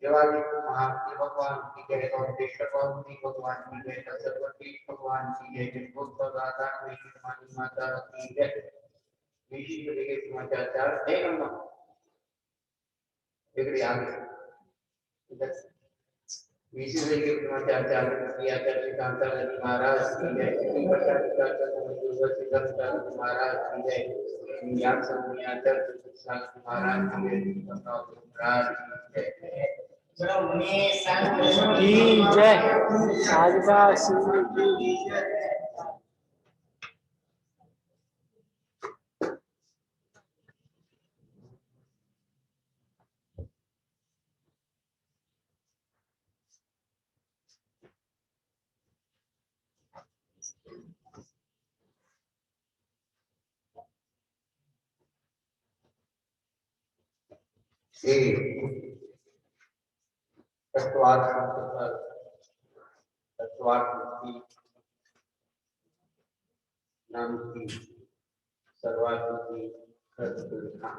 देवाली महादेव भगवान की जय, गौरेश्वर भगवान की जय, सरस्वती भगवान की जय, दादा मानी माता की जय। ऋषि को लेके समाचार है करना एक आगे ऋषि को लेके समाचार किया कांता नदी महाराज की जय, महाराज की जय, ज्ञान संध्याचर महाराज की जय, महाराज की जय। की जय, साधका सिंह की जय। नाम की सर्वात्मकी कृष्णा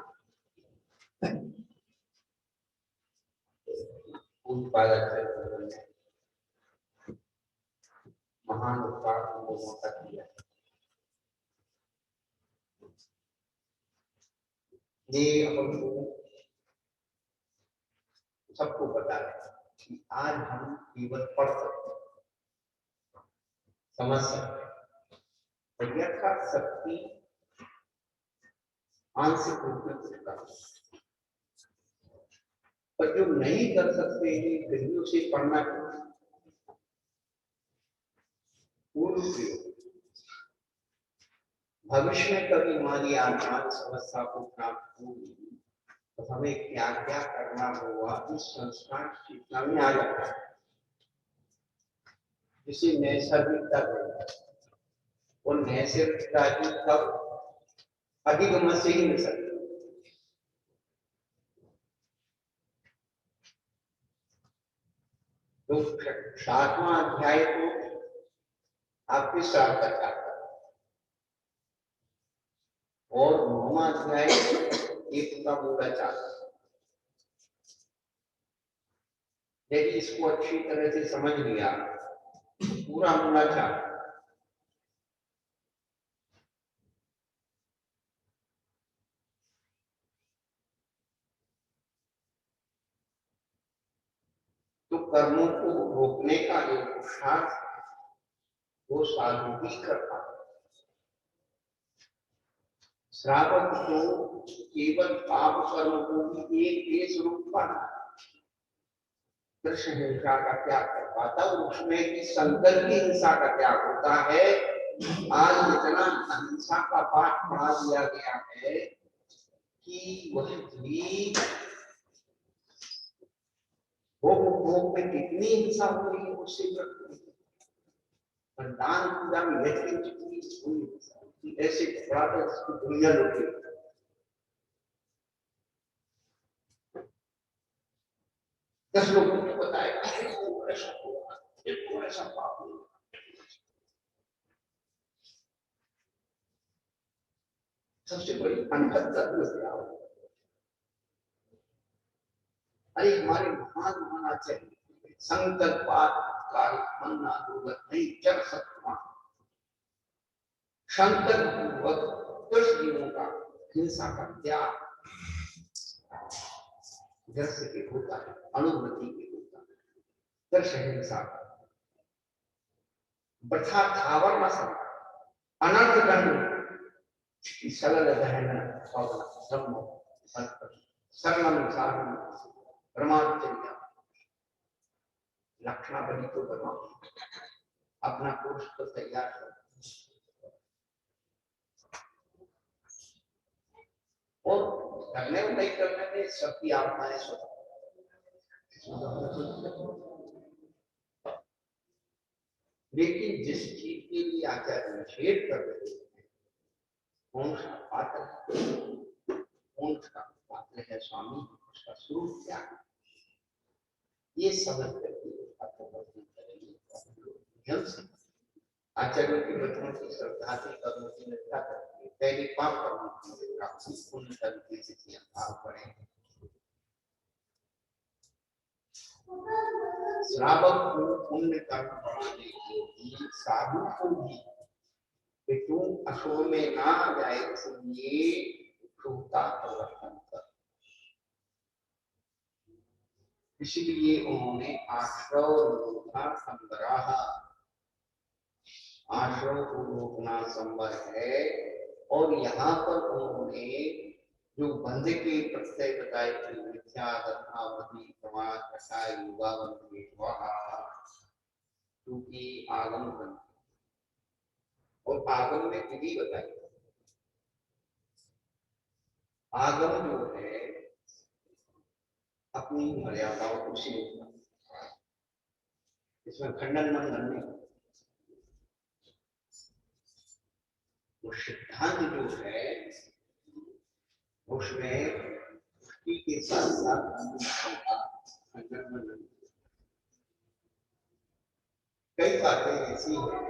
महान उत्पाद को मौका दिया। ये अपन सबको पता है कि आज हम केवल पढ़ सकते, समझ सकते, यथाशक्ति आंशिक रूप में कुछ कर, पर जो नहीं कर सकते हैं गृहियों से पढ़ना पूर्व प्रयोग। भविष्य में कभी हमारी आत्मा समस्या को प्राप्त होगी तो हमें क्या क्या करना होगा इस संस्कार शिक्षा में आ जाता है, जिसे नैसर्गिकता कहते हैं। वो नैसर्गिकता की तब अधिगम से ही मिल सकती है। तो 7वां अध्याय को आपके साथ का और 9वां अध्याय एक का मूलाचार। यदि इसको अच्छी तरह से समझ लिया पूरा मूलाचार तो कर्मों को रोकने का जो पुरुषार्थ वो साधु भी करता है। श्रावक को केवल पाप कर्म को भी एक देश रूप पाना, कृष्ण हिंसा का त्याग कर पाता, उसमें की संकल्प की हिंसा का त्याग होता है। आज इतना अहिंसा का पाठ पढ़ा दिया गया है कि वह भी भोग में कितनी हिंसा हो रही है उससे दान पूजा में ऐसे कपड़ा तो दुनिया लोग 10 लोगों को बताएगा ऐसा हुआ, ऐसा पाप हुआ। सबसे बड़ी अनहद अरे हमारे महान होना चाहिए संकल्पात मन्ना दुर्गत नहीं चल सकता। संकल्प पूर्वक 10 दिनों का हिंसा का त्याग दृश्य के होता है, अनुभूति के होता है। दृश्य हिंसा वृथा थावर न सकता अनर्थ दंड सरल दहन ब्रह्म सरलम साधन ब्रह्मचर्य लक्षणा बनी तो बनो अपना कोर्स तो तैयार कर और करने और नहीं करने में सबकी आत्माएं स्वतंत्र। लेकिन जिस चीज के लिए आचार्य निषेध कर रहे हैं कौन सा पात्र है स्वामी, उसका स्वरूप क्या है, ये समझ करके आचार्यों के वचनों की श्रद्धा से कर्मों की निष्ठा करके पहले पाप कर्मों की निष्ठा पूर्ण तरीके से किया भाव बढ़े श्रावक को पुण्य कर्म बढ़ाने के लिए साधु को भी कि तुम अशोक में ना जाए इसलिए छूटा प्रवर्तन कर, इसलिए उन्होंने आश्रव रोकना संग्रह, आश्रव को रोकना संभव है। और यहाँ पर उन्होंने जो बंध के प्रत्यय बताए थे मिथ्या दत्तावधि प्रमाद कषाय युगावंती क्योंकि आगम बन और आगम में विधि बताई। आगम जो है अपनी मर्यादाओं को सीमित, इसमें खंडन मंडन नहीं। वो सिद्धांत जो है उसमें भक्ति के साथ साथ खंडन मंडन, कई बातें ऐसी हैं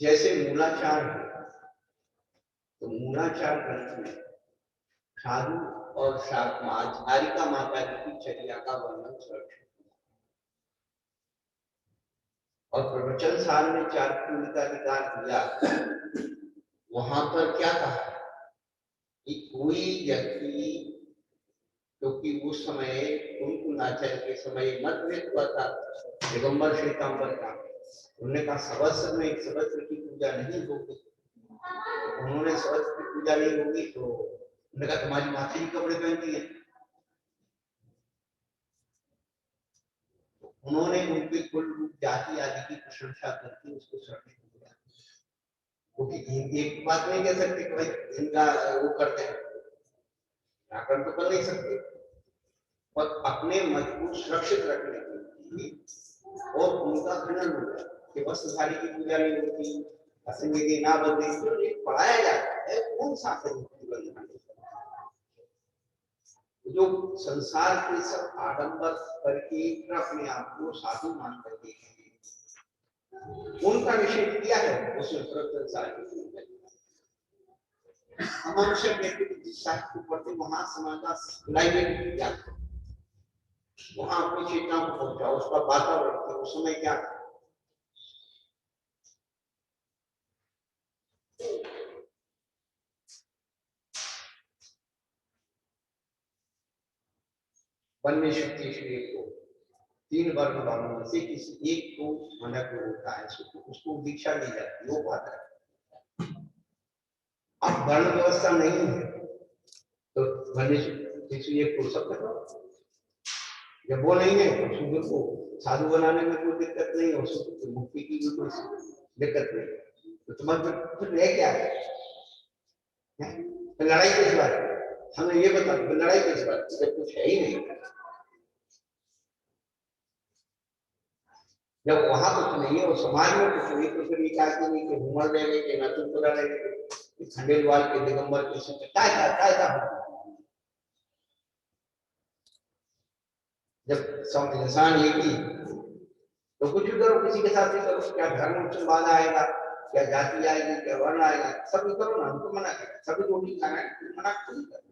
जैसे मूलाचार है, तो मूलाचार ग्रंथ में साधु और झारिका माता जी की चर्या का वर्णन सुरक्षित और प्रवचन सार में चार का अधिकार दिया। वहां पर क्या कहा कि कोई व्यक्ति, क्योंकि उस समय कुंकुनाचार्य के समय मतभेद हुआ था दिगंबर श्वेतांबर का, उन्होंने कहा सबस्त्र में सबस्त्र की पूजा नहीं होगी। उन्होंने सबस्त्र की पूजा नहीं होगी तो उन्होंने कहा तुम्हारी माता जी कपड़े पहनती है। उन्होंने उनके कुल जाति आदि की प्रशंसा करके उसको सुरक्षित किया, क्योंकि एक बात नहीं कह सकते कि भाई इनका वो करते हैं, व्याकरण तो कर नहीं सकते, पर अपने मत को सुरक्षित रखने के लिए और उनका खंडन हो गया कि वस्त्रधारी की पूजा नहीं होती, असंगी ना बदले, तो ये पढ़ाया जाता है कौन सा जो संसार के सब आडंबर करके अपने आप को साधु मान करके उनका निषेध किया है उसमें संसार के मनुष्य व्यक्ति साहित्य पढ़ते वहां समाज लाइब्रेरी क्या, वहां अपनी चेतना को पहुंचाओ, उसका वातावरण उस समय क्या बनने शक्ति को तीन वर्ण वालों में से किसी एक को मनक होता है, उसको दीक्षा दी जाती है, वो पाता है। अब वर्ण व्यवस्था नहीं है तो बनने शक्ति एक को सब करो, जब वो नहीं है तो शूद्र को साधु बनाने में कोई दिक्कत नहीं है, उसको मुक्ति की भी कोई दिक्कत नहीं, तो तुम्हारे फिर रह क्या है? लड़ाई किस बात, हमें ये बता लड़ाई किस बात, जब कुछ है ही नहीं। जब वहां कुछ नहीं है और समाज में कुछ नहीं तो फिर ये क्या नहीं कि घूमर लेंगे कि नतुरा लेंगे खंडेलवाल के दिगंबर के संग क्या जब इंसान एक ही तो कुछ भी करो, किसी के साथ भी करो, क्या धर्म बाधा आएगा, क्या जाति आएगी, क्या वर्ण आएगा, सब करो ना, हमको मना करें, सभी रोटी खाना है मना नहीं करना।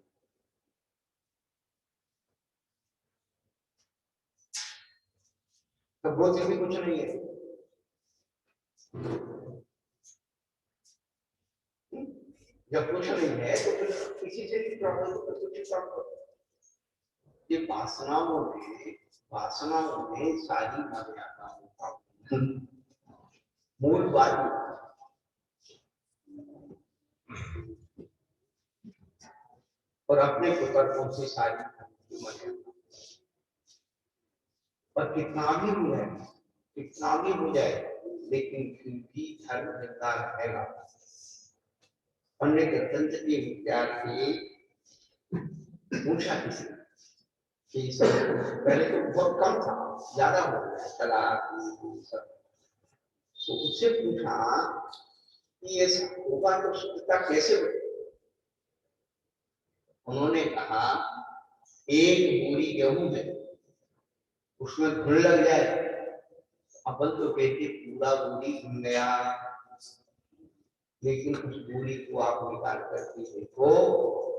तो वो भी कुछ नहीं है। जब कुछ नहीं है तो फिर किसी से भी प्रॉब्लम तो कुछ प्रॉब्लम, ये वासनाओं में सारी मर्यादाओं का मूल बात और अपने कुतर्कों से सारी मर्यादा, पर कितना भी हो जाए लेकिन फिर भी धर्म जिंदा रहेगा। पंडित दत्त के विद्यार्थी पूछा किसी कि सब पहले तो बहुत कम था, ज्यादा हो गया तलाक सब, तो उससे पूछा कि ये होगा तो शुद्धता कैसे होगी? उन्होंने कहा एक बोरी गेहूं है उसमें घुन लग जाए, अपन तो कहते पूरा बूढ़ी घुन गया, लेकिन उस बूढ़ी को आप निकाल करके देखो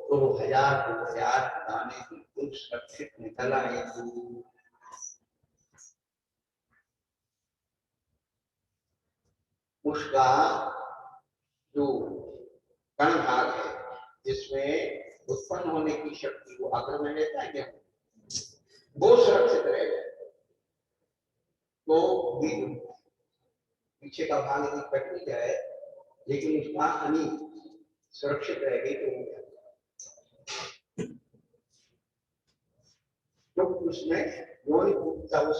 तो 1000-2000 दाने बिल्कुल सुरक्षित निकल आएंगे। उसका जो कण भाग है जिसमें उत्पन्न होने की शक्ति वो आग्रह में रहता है क्या, वो सुरक्षित रह जाए तो पीछे का भाग यदि कट नहीं जाए लेकिन उसका अनी सुरक्षित रह गई तो तो उसमें योनि भूखता उस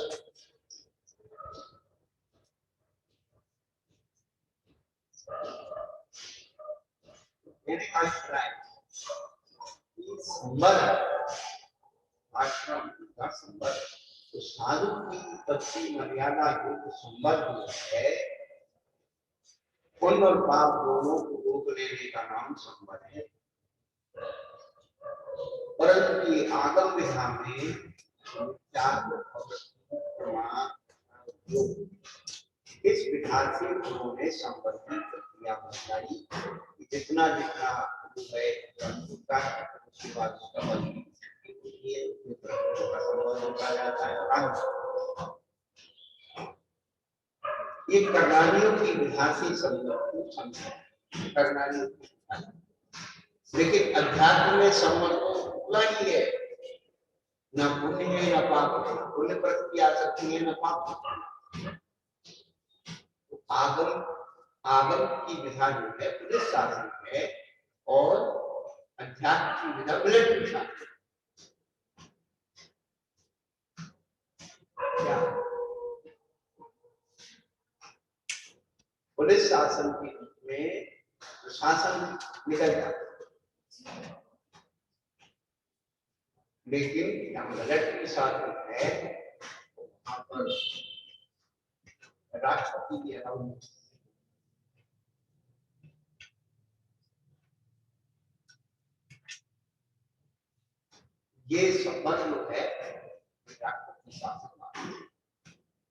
आश्रम का संबंध तो साधु की पत्नी मर्यादा युक्त संबंध है, पुण्य और पाप दोनों को रोक लेने का नाम संबंध है। परंतु ये आगम विधा में इस विधा से उन्होंने संबंधित प्रक्रिया बताई, जितना जितना है उसके बाद उसका संबंध होता जाता है। ये कर्णानियों की विधा से संबंध समझे, कर्णानियों की, लेकिन अध्यात्म में संबंध तो पूरा ही है, न पुण्य है न पाप है, पुण्य प्रति आ सकती है न पाप। तो आगम की विधा जो है पुलिस शासन है और अध्यात्म की विधा मिलिट्री शासन। क्या पुलिस शासन के रूप में शासन निकल जाता है, लेकिन मिलिट्री शासन है वहां पर राष्ट्रपति की अलाउ ये संबंध जो है राष्ट्रपति शासन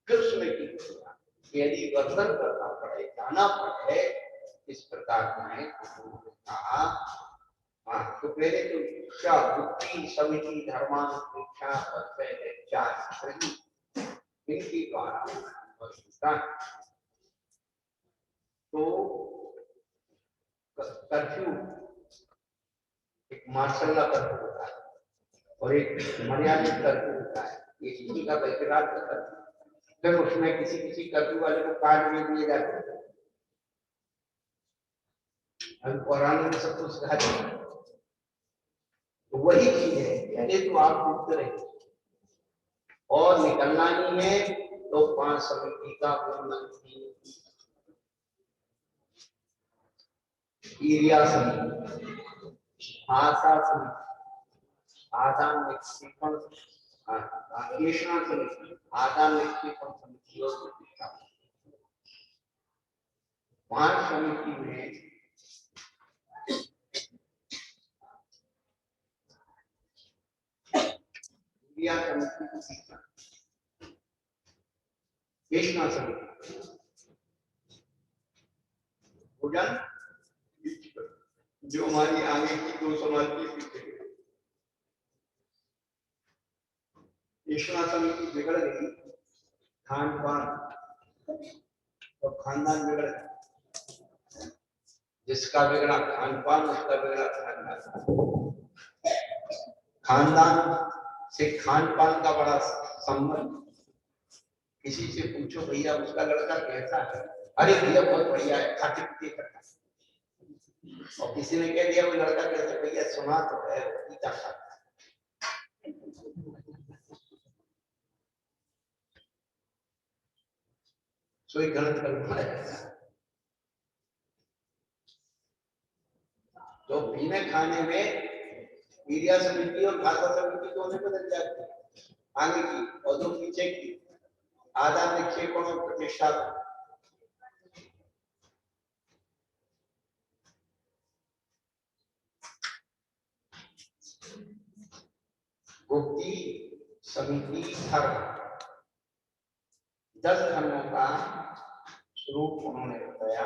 फिर उसमें की यदि वर्तन करना पड़े, जाना पड़े, इस प्रकार का कहा। तो पहले तो शिक्षा बुद्धि समिति धर्मानुष्ठा इनके द्वारा तो कर्फ्यू एक मार्शल लॉ कर्फ्यू होता है और एक मर्यादित कर्फ्यू होता है, ये किसी का बरकरार करता है। फिर उसमें किसी किसी कर्फ्यू वाले को कार्ड भी दिए जाते हैं, कुरान में सब कुछ कहा जाता है। तो वही चीज है, पहले तो आप मुक्त रहे और निकलना ही है तो 5 समिति का एरिया समिति, आशा समिति, आदान निक्षेपण समिति, आदान निक्षेपण समिति और प्रतिष्ठा 5 समिति में भोजन जो हमारी आगे की 2 समाज की समिति बिगड़ गई, खान पान और खानदान बिगड़ गया, जिसका बिगड़ा खान पान उसका बिगड़ा खानदान, खानदान से खान पान का बड़ा संबंध। किसी से पूछो भैया उसका लड़का कैसा है, अरे भैया बहुत बढ़िया है, खाते पीते करता है। और किसी ने कह दिया वो लड़का कैसे, भैया सुना तो है पीता खाता है। सोई गलत कल्पना है। तो पीने खाने में मीडिया समिति और भाषा समिति दोनों बदल जाती है, आगे की और दो पीछे की, आदान निक्षेपण और प्रतिष्ठा। गुप्ती समिति धर्म 10 धर्मों का रूप उन्होंने बताया।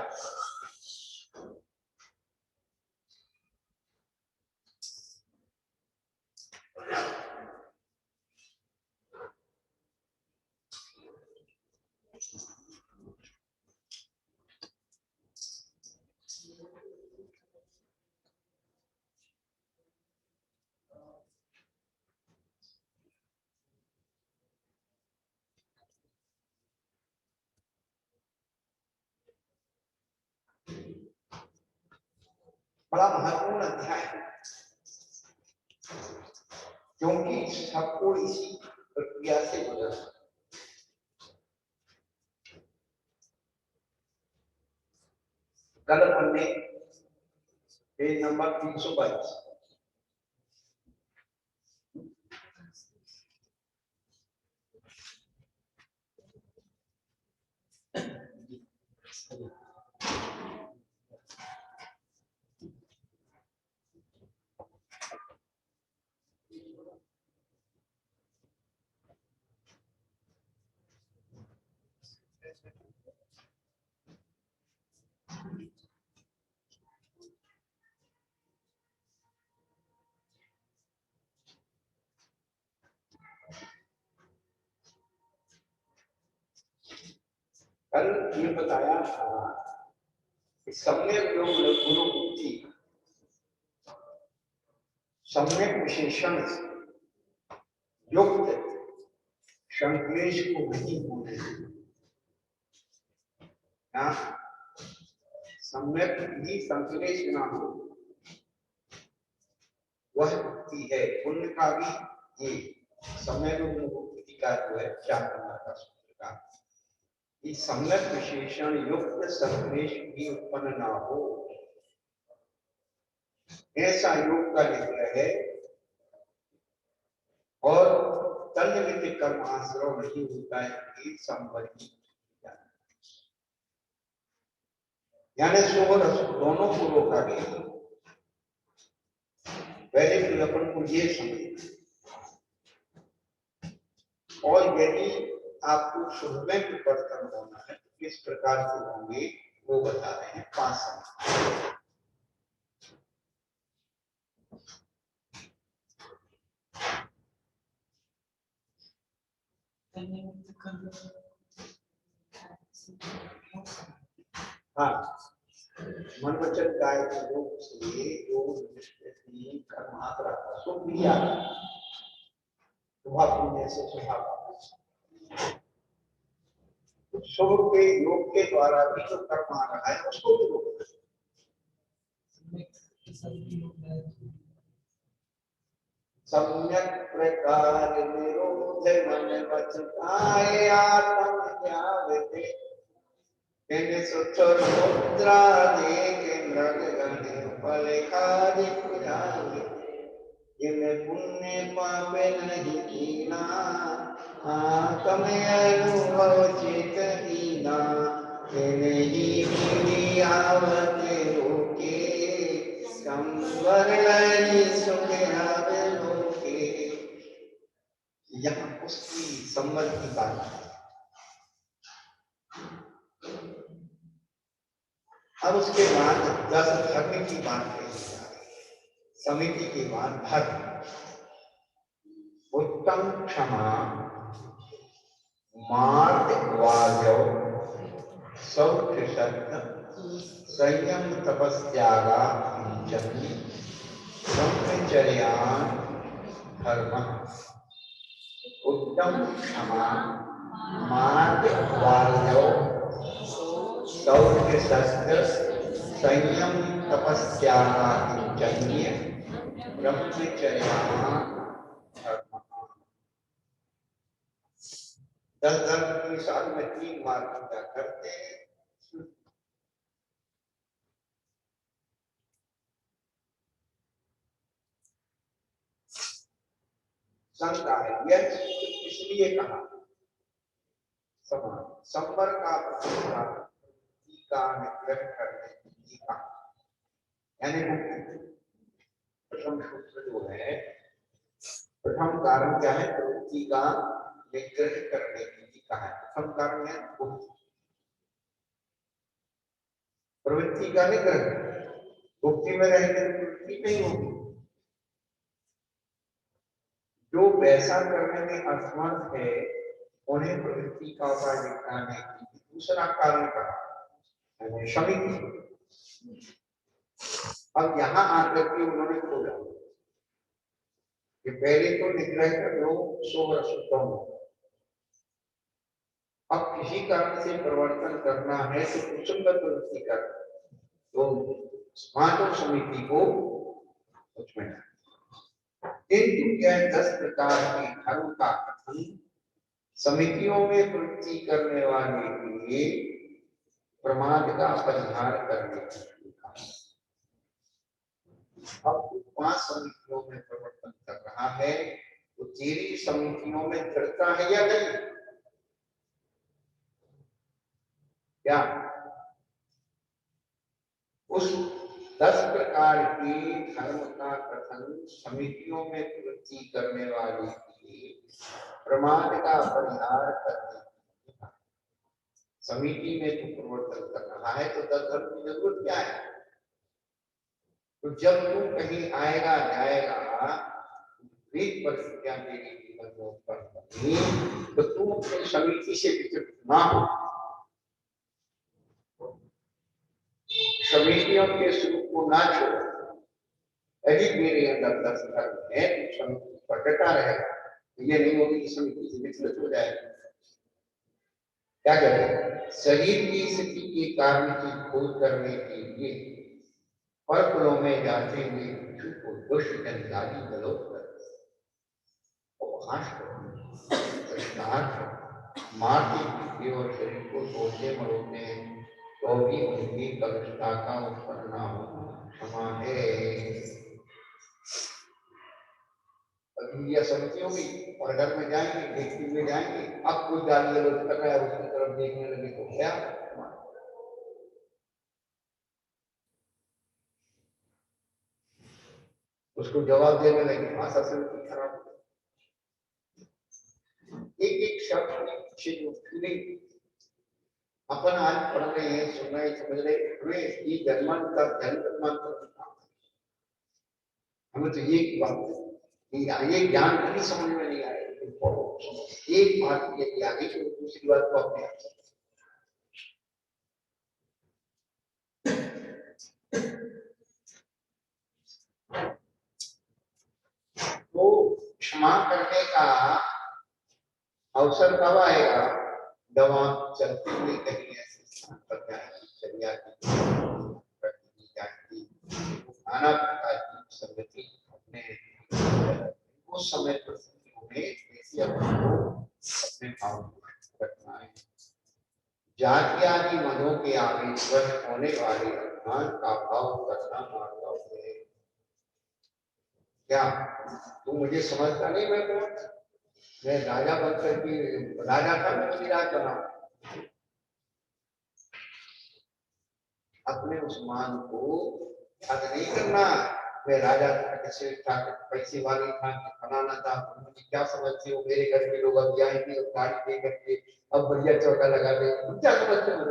बड़ा महत्वपूर्ण अध्याय है, क्योंकि सबको इसी प्रक्रिया से गुजरना। कल हमने पेज नंबर 322 कल ये बताया था कि सम्यक योग गुरु मुक्ति सम्यक विशेषण युक्त संक्लेश को नहीं होने देना, सम्यक ही संक्लेश ना हो, वह मुक्ति है। पुण्य का भी ये सम्यक मुक्ति का जो है 4 नंबर का सूत्र का, इस सम्यक विशेषण युक्त संक्लेश भी उत्पन्न ना हो, ऐसा योग का निग्रह है। और तन्निमित्त कर्म आश्रव नहीं होता है कि संपत्ति, यानी सुख और असुख दोनों को रोका गया। पहले तो अपन को ये समझना, और यदि आपको शुभ में परिवर्तन होना है तो किस प्रकार से होंगे वो बता रहे हैं 5 समय। हाँ, मन वचन काय के रूप से जो निष्कृति कर्मात्रा का सुख भी आता है, स्वभाव पुण्य से स्वभाव शुभ के योग के द्वारा भी जो कर्म आ रहा है उसको भी रोकना है। सम्यक प्रकार निरोध मन वचन काय आत्म ज्ञावते, तेने सुचर मुद्रा देके मृग गणे फल खादि पुजावे, जिन्हें पुण्य पापे नहीं कीना, आत्म अनुभव चित हीना, तेने ही पीढ़ी आवते रोके, संवर लई सुख आवे लोके। यहाँ उसकी संवर की बात है। अब उसके बाद 10 धर्म की बात कही जा रही है। समिति के बाद धर्म, उत्तम क्षमा, मार्ग वार्य, सौख्य सत्य, संयम तपस्यागा जन्य, ब्रह्मचर्यान धर्म। उत्तम क्षमा, मार्ग वार्य, सौख्य सत्य, संयम तपस्यागा जन्य, ब्रह्मचर्यान धर्म। 10 धर्म की साल में 3 बार पूजा करते हैं। शंका है यह इसलिए कहा समान संवर का का निग्रह करने की का, यानी प्रथम सूत्र जो है, प्रथम कारण क्या है? प्रवृत्ति का निग्रह करने के लिए कहा है। प्रथम कारण है प्रवृत्ति का निग्रह। मुक्ति में रहेंगे तो प्रवृत्ति नहीं होगी। जो वैसा करने में असमर्थ है उन्हें प्रवृत्ति का उपाय निकालने की दूसरा कारण कहा समिति। अब यहाँ आकर के उन्होंने खोला कि पहले तो निग्रह कर लो सोहर शुद्धम, अब किसी कारण से परिवर्तन करना है तो कुसुंदर प्रवृत्ति कर, तो स्मार्ट समिति को उसमें किंतु यह 10 प्रकार के धर्म का कथन समितियों में प्रवृत्ति करने वाले के लिए प्रमाद का परिहार करने के लिए। अब 5 समितियों में प्रवर्तन कर रहा है तो तेरी समितियों में दृढ़ता है या नहीं? क्या उस 10 प्रकार के धर्म का कथन समितियों में प्रवृत्ति करने वाले के लिए प्रमाद का परिहार करने के लिए समिति में तो प्रवर्तन कर रहा है तो 10 धर्म की जरूरत क्या है? तो जब तू कहीं आएगा जाएगा विपरीत परिस्थितियां तेरे जीवन में उत्पन्न होंगी तो तू अपनी समिति से विचलित ना हो। समितियों के स्वरूप को ना छोड़ो। यदि मेरे अंदर 10 धर्म है तो समिति पर डटा रहेगा। ये नहीं होगी कि समिति से विचलित हो जाएगा। क्या करें? शरीर की स्थिति के कारण की खोज करने के लिए पर्वतों में जाते हुए भिक्षु को दुष्ट जनजाति गलोच कर उपहास मारते पीटते और शरीर को तोड़ते मरोड़ते हैं तो भी उनकी कलुषता का उत्पन्न ना होना क्षमा है। अभी यह समिति होगी और घर में जाएंगे देखते हुए जाएंगे, अब कोई गाली गलौज कर रहा है उसकी तरफ देखने लगे तो क्या उसको जवाब देने लगे, भाषा समिति खराब। एक एक शब्द पीछे जो फीलिंग अपन आज पढ़ रहे हैं, सुन रहे, समझ रहे, हमें ये जन्मन का जन्म मंत्र हमें तो ये बात ये ज्ञान कभी समझ में नहीं आए। एक बात ये आगे तो दूसरी बात को अपने तो क्षमा करने का अवसर कब आएगा? जब आप चलते हुए कहीं ऐसे स्थान पर जाएंगे, चलिया नाना प्रकार की संगति अपने उस समय परिस्थितियों में ऐसी अपने भाव रखना है। जाति आदि मनों के आवेश होने वाले अभिमान का भाव करना मानव है। क्या तू मुझे समझता नहीं? मैं राजा बनकर के राजा था, मैं विराज बना। अपने उस मान को याद नहीं करना। मैं राजा था, कैसे था, पैसे वाली था, फलाना था, मुझे क्या समझते हो? मेरे घर के लोग अब जाएंगे और गाड़ी दे करके अब बढ़िया चौका लगा दे, तुम क्या समझते हो?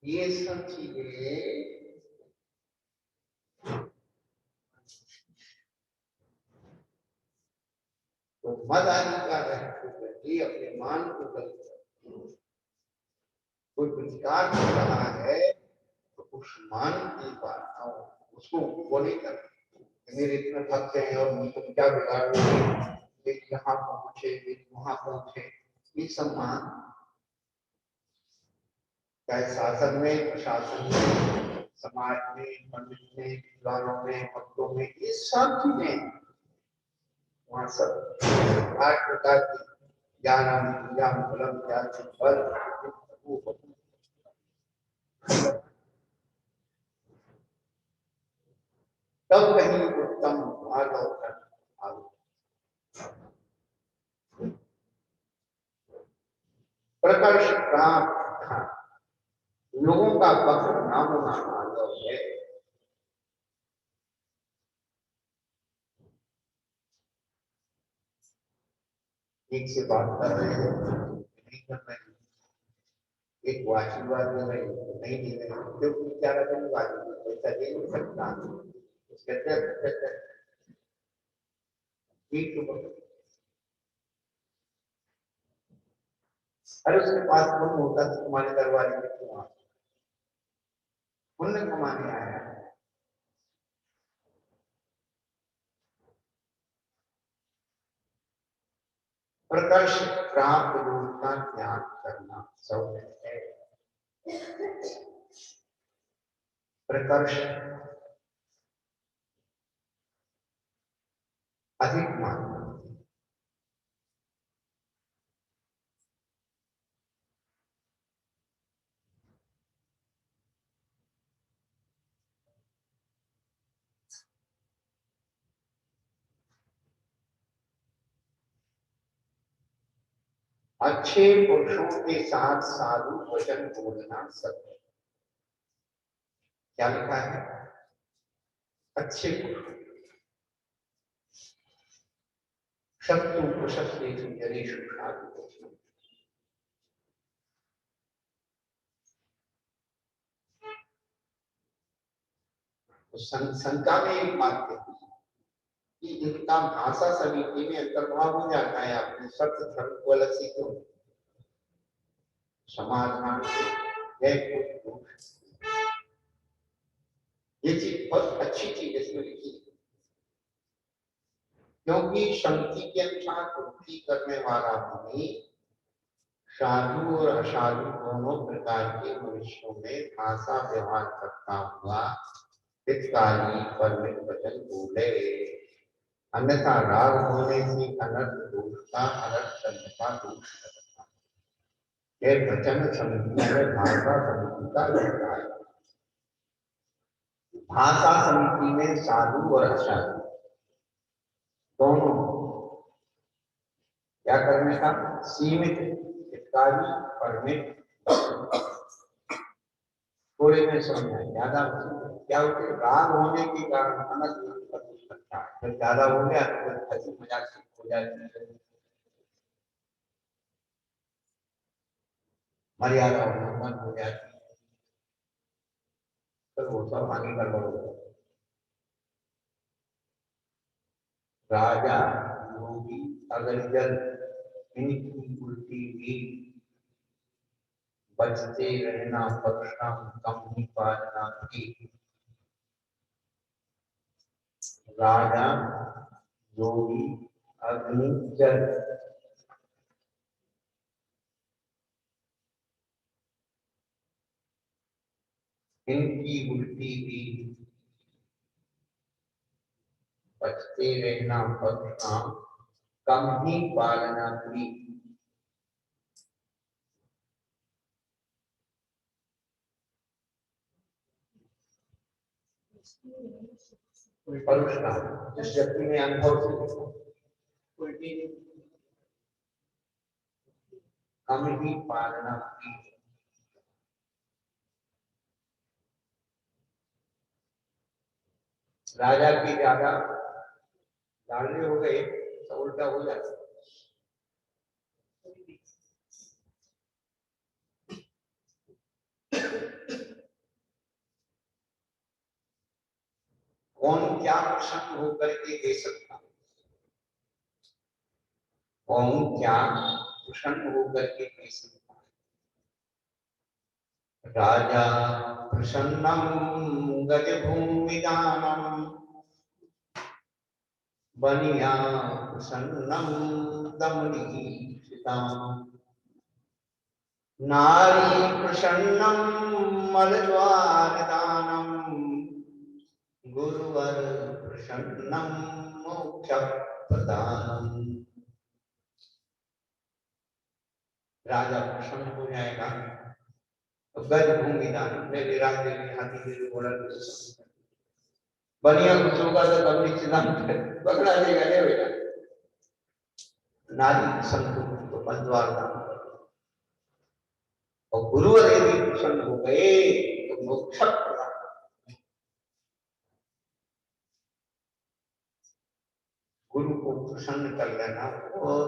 ये सब चीजें तो मद आदि का रहते अपने मान को कोई प्रतिकार कर रहा है तो उस मान की बात उसको वो नहीं कर मेरे इतने भक्त हैं और तुम क्या बिगाड़ रहे, यहाँ पहुंचे वहां पहुंचे। ये सम्मान चाहे शासन में, प्रशासन में, समाज में, पंडित में, विद्वानों में, भक्तों में, ये सब चीजें वहां सब 8 प्रकार की ज्ञान ज्ञान फलम ज्ञान फल तब कहीं उत्तम मार्ग और प्रकर्ष प्राप्त लोगों का वक्र नाम माधव है। एक से बात कर रहे हैं नहीं कर रहे हैं, एक को आशीर्वाद दे रहे हैं नहीं दे रहे हैं, क्योंकि क्या रहता है आशीर्वाद पैसा दे नहीं सकता, कहते हैं ठीक तो बोलो। अरे उसके पास वो होता तो तुम्हारे दरबार में क्यों आ, पुण्य कमाने आया। प्रकर्ष प्राप्त रूप का ज्ञान करना सब है। प्रकर्ष अधिक मानना, अच्छे पुरुषों के साथ साधु वचन बोलना सत्य। क्या लिखा है? अच्छे पुरुष शत्रु प्रशस्ति जनेशु साधु वचन। तो शंका में एक बात है कि इनका भाषा समिति में अंतर्भाव हो जाता है, अपने सत्य धर्म को अलग से क्यों समाधान ये चीज बहुत अच्छी चीज इसमें लिखी है, क्योंकि शक्ति के अनुसार पूर्ति करने वाला मुनि साधु और असाधु दोनों प्रकार के मनुष्यों में भाषा व्यवहार करता हुआ हितकारी परमित वचन बोले, अन्यथा राग होने से अनर्थ दोषता अनर्थ शब्द का दोष लगता है। यह वचन समिति में भाषा समिति का लगता है। भाषा समिति में साधु और असाधु दोनों क्या करने का? सीमित हितकारी परमित थोड़े में समझा, ज्यादा क्या होते राग होने के कारण अनर्थ कर सकता है। जब ज्यादा हो गया तो हंसी मजाक हो जाती है, मर्यादा उल्लंघन हो जाती है, तो वो सब आगे गड़बड़ हो जाता है। राजा योगी अगरजल इनकी उल्टी भी बचते रहना परिश्रम कम ही पालना की। राजा योगी अग्नि जल इनकी उल्टी भी बचते रहना परिश्रम कम ही पालना की। परिश्रम जिस व्यक्ति ने अनुभव से उल्टी कम ही पालना की। राजा की ज्यादा लाडले हो गए तो उल्टा हो जाता। कौन क्या प्रसन्न होकर के दे सकता, कौन क्या प्रसन्न होकर के दे सकता। राजा प्रसन्नम गज भूमि दानम बनिया प्रसन्नम दमनी सीताम नारी प्रसन्नम मलज्वार दानम गुरुवर प्रसन्नम मोक्ष प्रदानम। राजा प्रसन्न हो जाएगा तो गज भूमि दान मेरे राज्य में हाथी के घोड़ा बनिया कुछ होगा तो कभी सिद्धांत पकड़ा देगा ले बेटा। नारी प्रसन्न तो बंधवार दान और गुरुवर यदि प्रसन्न हो गए तो मोक्ष प्रदान। गुरु को प्रसन्न कर लेना और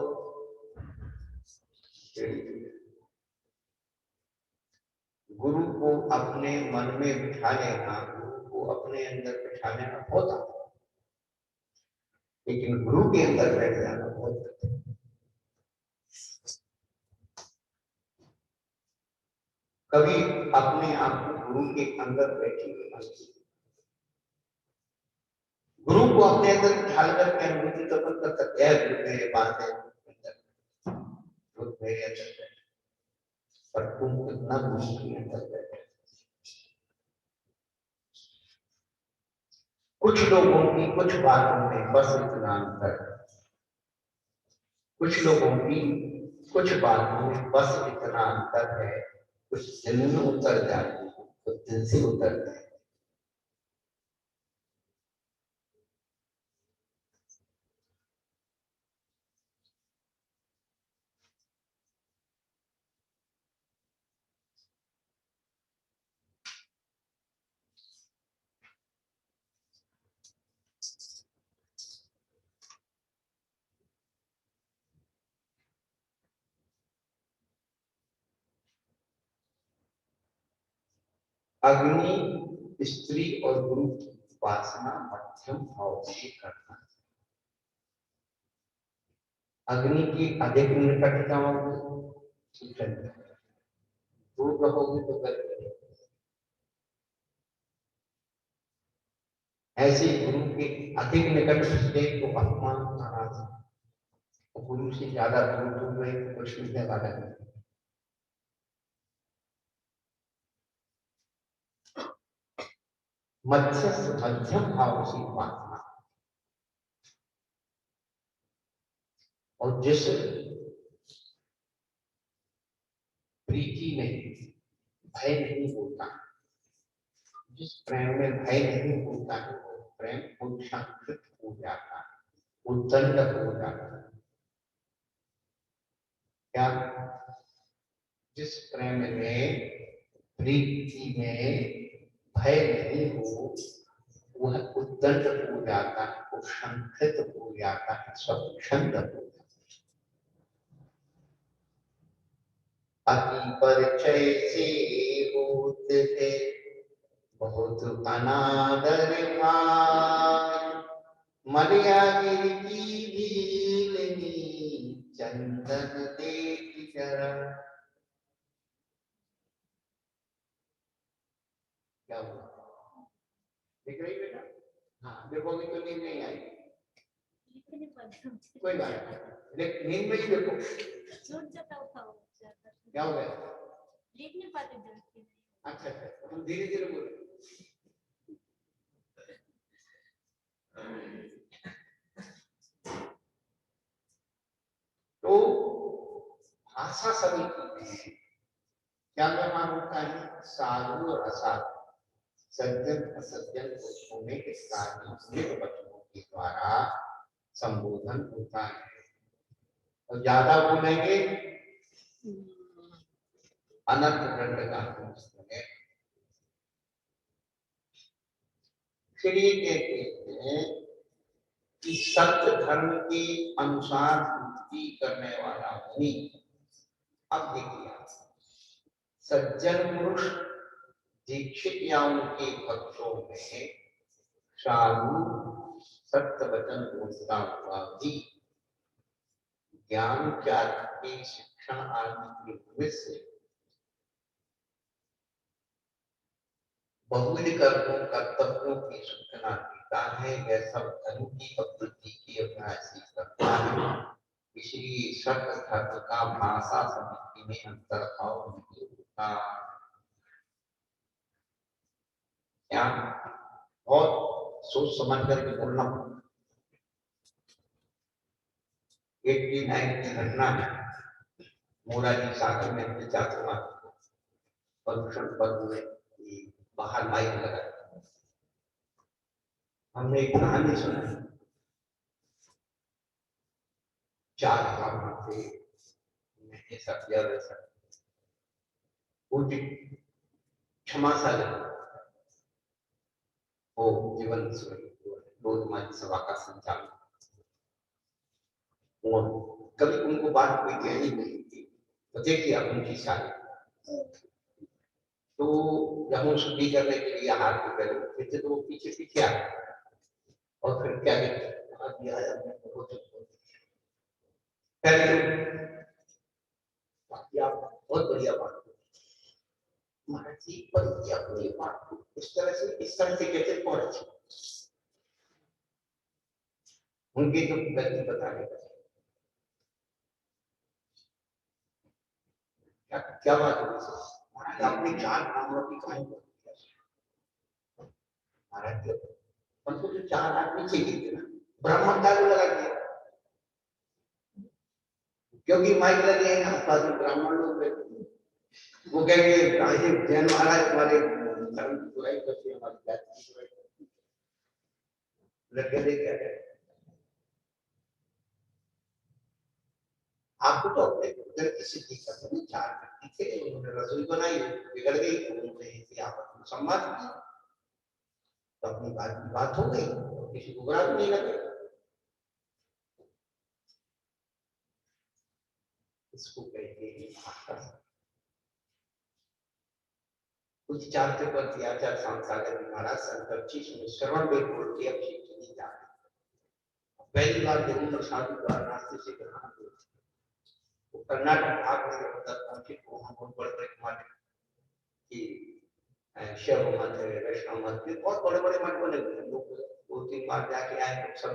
गुरु को अपने मन में बिठा लेना, गुरु को अपने अंदर बिठा लेना होता, लेकिन गुरु के अंदर बैठ जाना बहुत कठिन। कभी अपने आप को गुरु के अंदर बैठी गुरु को अपने अंदर ढाल करके अनुभूति तो कर सकते हैं, गुरु मेरे पास है, गुरु मेरे अंदर है, पर तुम कितना गुरु के अंदर बैठे। कुछ लोगों की कुछ बातों में बस इतना अंतर, कुछ लोगों की कुछ बातों में बस इतना अंतर है, कुछ दिन में उतर जाते हैं, कुछ दिन से उतरते हैं। अग्नि, स्त्री और गुरु की उपासना मध्यम भाव से करना। अग्नि की अधिक निकटता होगी, दूर रहोगे तो गर्मी, ऐसे गुरु के अधिक निकट से तो अपमान नाराज, गुरु से ज्यादा दूर दूर रहे तो कुछ नहीं वाला नहीं। मध्यम भाव से उपासना, और जिस प्रीति में भय नहीं होता, जिस प्रेम में भय नहीं होता है, वो प्रेम उच्छृंखित हो जाता है, उद्दंड हो जाता है। क्या? जिस प्रेम में प्रीति में भय नहीं हो, वह उद्दंड हो जाता है, उच्छृंखित हो जाता है, स्वच्छंद हो जाता है। अति परिचय से होते थे बहुत अनादर भाई, मलयागिर की भीलनी चंदन देख जरा। क्या हुआ? दिख रही बेटा? हाँ, देखोगे तो नींद नहीं आएगी, कोई बात नहीं, नींद में ही देखो। क्या हो गया? लिख नहीं पाते। अच्छा, हम धीरे धीरे बोलो। तो भाषा समिति में क्या व्यवहार होता है? साधु और असाधु, सज्जन असज्जन को छूने के साथ वचनों के द्वारा संबोधन होता है, और ज्यादा बोलेंगे अनंत दंड का है। फिर ये कहते हैं कि सत्य धर्म के अनुसार मुक्ति करने वाला मुनि। अब देखिए, सज्जन पुरुष दीक्षित या उनके भक्तों में साधु सत्य वचन बोलता हुआ भी ज्ञान त्याग की शिक्षण आदि के से बहुविध कर्मों कर्तव्यों की सूचना देता है, यह सब धर्म की अभिवृद्धि की अभ्यास करता है। इसलिए सत्य धर्म का भाषा समिति में अंतर्भाव नहीं होता। क्या? बहुत सोच समझ करके बोलना। 89 की घटना है, मोराजी सागर में प्रदूषण पर्व में बाहर माइक लगा, हमने एक कहानी सुना। 4 ब्राह्मण थे, ऐसा किया वैसा, क्षमाशाली वो जीवन रोजमारी सभा का संचालन, और कभी उनको बात कोई कहनी नहीं थी, तो देखिए आप उनकी शादी, तो जब हम शुद्धि करने के लिए हाथ को करें फिर से तो वो पीछे पीछे आ और फिर क्या दिया बहुत बढ़िया बात महाराज जी, पर अपनी बात को इस तरह से कैसे पहुंचे उनकी तो गलती बताने का क्या बात है महाराज, आपने 4 ब्राह्मणों की कहानी महाराज जी, उनको तो 4 आदमी चाहिए ना, ब्राह्मण का लगा दिया क्योंकि माइक लगे हैं आसपास ब्राह्मण लोग वो कहेंगे जैन महाराज हमारे धर्म की बुराई करते हैं, हमारी जाति की बुराई करते हैं, लड़के क्या करें आपको तो अपने घर की सिद्धि करते हैं। 4 व्यक्ति थे, उन्होंने रसोई बनाई, बिगड़ गई, उन्होंने आपस में संवाद किया तो अपनी बात हो गई, किसी को बुरा भी नहीं लगे। इसको कहते हैं कुछ 4 के पर आचार्य सागर महाराज संतर्ची श्रवण बेलपुर की अच्छी चली जा पहली बार जब प्रसाद द्वारा रास्ते से ग्रहण हुए तो कर्नाटक भाग में पहुंचे तो हम बहुत बड़े मठ की शैव मठ है, वैष्णव मठ के बहुत बड़े बड़े मठ बने हुए हैं, लोग 2-3 बार जाके आए तो सब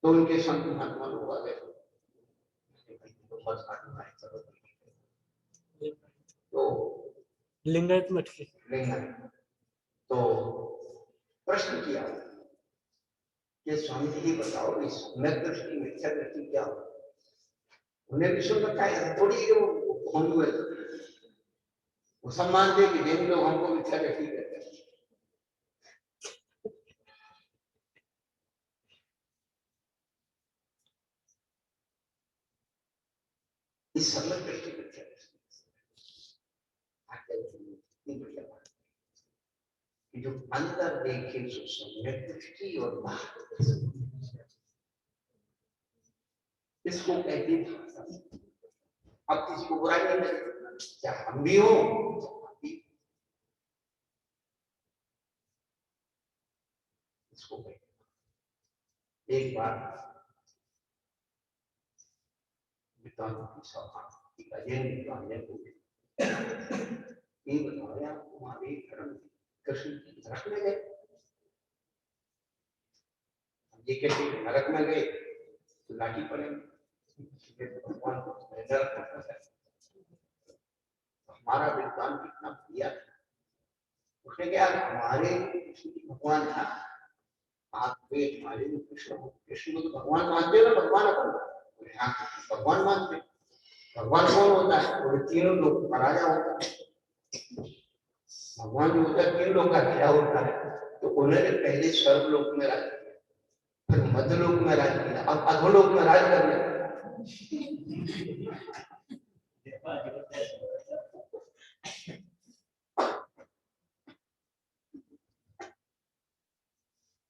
तो उनके संत महात्मा लोग आ गए तो लिंगायत मठ के तो प्रश्न किया कि स्वामी जी ये बताओ इस सम्यक दृष्टि मिथ्या दृष्टि क्या हो, उन्हें विश्व में क्या है थोड़ी जो होने हुए वो सम्मान दे कि जैन लोग हमको मिथ्या दृष्टि कहते हैं। इस सम्यक दृष्टि मिथ्या कि जो अंदर देखे सो सम्यक दृष्टि और बाहर इसको कहते भाषा। अब किसी को बुराई नहीं लगे चाहे हम भी हो इसको कहते। एक बार विद्वान की सभा की अजय विद्वान ने पूछा ये बताया तुम्हारे धर्म कृष्ण की नरक में गए, ये कहते नरक में गए तो लाठी पड़ेंगे भगवान हमारा विद्वान कितना बढ़िया उसने क्या हमारे भगवान था आप हमारे कृष्ण कृष्ण को भगवान मानते हो ना, भगवान अपन भगवान मानते, भगवान कौन होता है वो तीनों लोग का राजा होता है, भगवान जो होता है 3 लोग का राजा होता है। तो उन्होंने पहले स्वर्गलोक में राज किया, फिर मध्यलोक में राज किया, अब अधोलोक में राज करने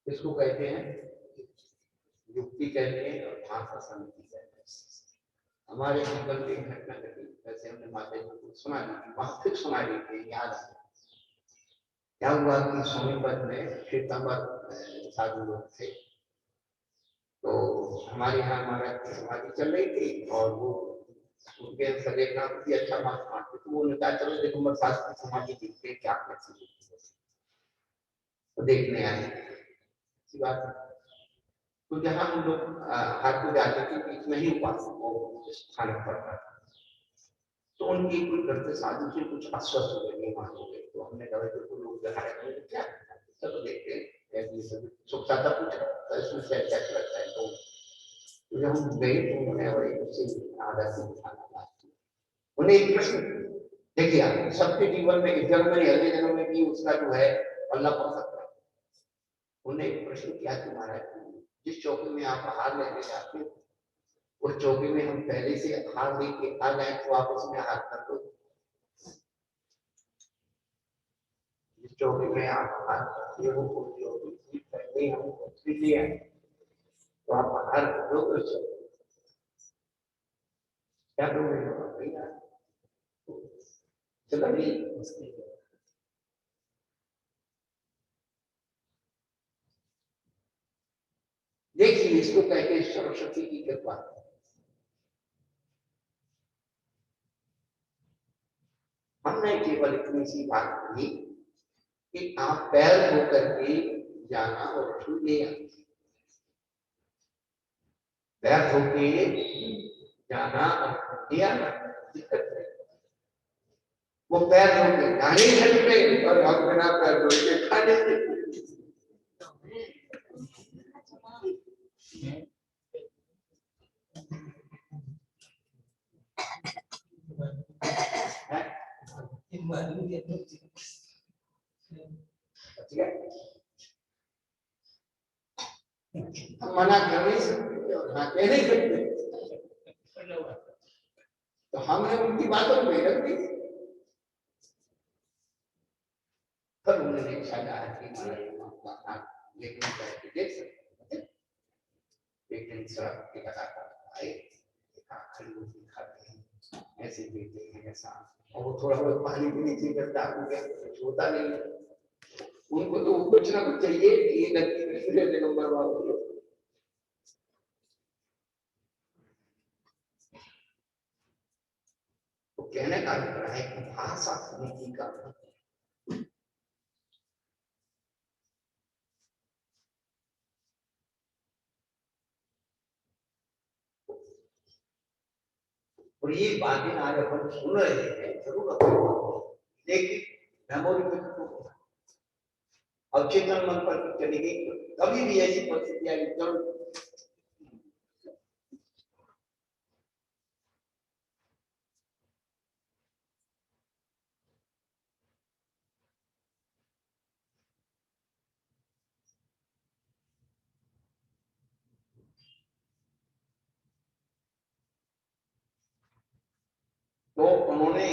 इसको कहते हैं युक्ति कहते हैं और भाषा समिति कहते हैं। हमारे जीवन में घटना घटी वैसे हमने माता जी को सुना दी वहां फिर सुना दी थी याद है क्या हुआ कि सोनीपत में श्वेतांबर साधु लोग थे तो हमारे यहाँ महाराज की समाधि चल रही थी और वो उनके अंदर देखना भी अच्छा बात मानते तो वो नेता चलो दिगंबर शास्त्री की समाधि देखते क्या करते तो देखने आए अच्छी बात है। तो जहाँ हम लोग हाथ को जाते थे बीच में ही उपासना वो स्थान पड़ता था तो उनकी कुछ घर से साधु से कुछ अस्वस्थ हो गए बीमार हो गए तो हमने कहा तो लोग दिखाया क्या सब देखते हैं सुख साधा पूछा तो इसमें क्या क्या लगता है तो जब हम गए तो उन्होंने वही उससे आधा से दिखाना उन्हें एक प्रश्न देखिए सबके जीवन में इस जन्म में अगले जन्म में भी उसका जो है अल्लाह पड़ सकता है। उन्हें एक प्रश्न किया तुम्हारा जिस चौकी में आप हार लेने जाते हो उस चौकी में हम पहले से हार लेके आ जाए तो आप उसमें हार कर दो, जिस चौकी में आप हार करते हो वो चौकी पहले हम पहुंच लिया तो आप हार कर दो। क्या दोगे भैया? चलो नहीं, देखिए इसको कहते हैं सरस्वती की कृपा। हमने केवल इतनी सी बात कही कि आप पैर धो करके जाना और छूने आना, पैर धो के जाना और छूने आना, दिक्कत है। वो पैर धो के जाने घर पे और हम बिना पैर धो के खाने से हम मना कर नहीं सकते और हाँ कह नहीं सकते, तो हमने उनकी बातों में रख दी। पर उन्होंने इच्छा कहा कि आप देखना चाहिए, देख सकते हैं। लेकिन सड़क के लगातार आए, रोटी खाते हैं, ऐसे देते हैं ऐसा, और वो थोड़ा बहुत पानी भी नीचे करता है, कुछ होता नहीं है उनको, तो कुछ ना कुछ चाहिए कि ये गलती नंबर वाला। तो कहने का अभिप्राय है कि भाषा समिति का और ये बातें आज अपन सुन रहे हैं जरूर अपन, लेकिन मेमोरी में तो अब चेतन मन पर चली गई, कभी भी ऐसी परिस्थिति आई जरूर। तो उन्होंने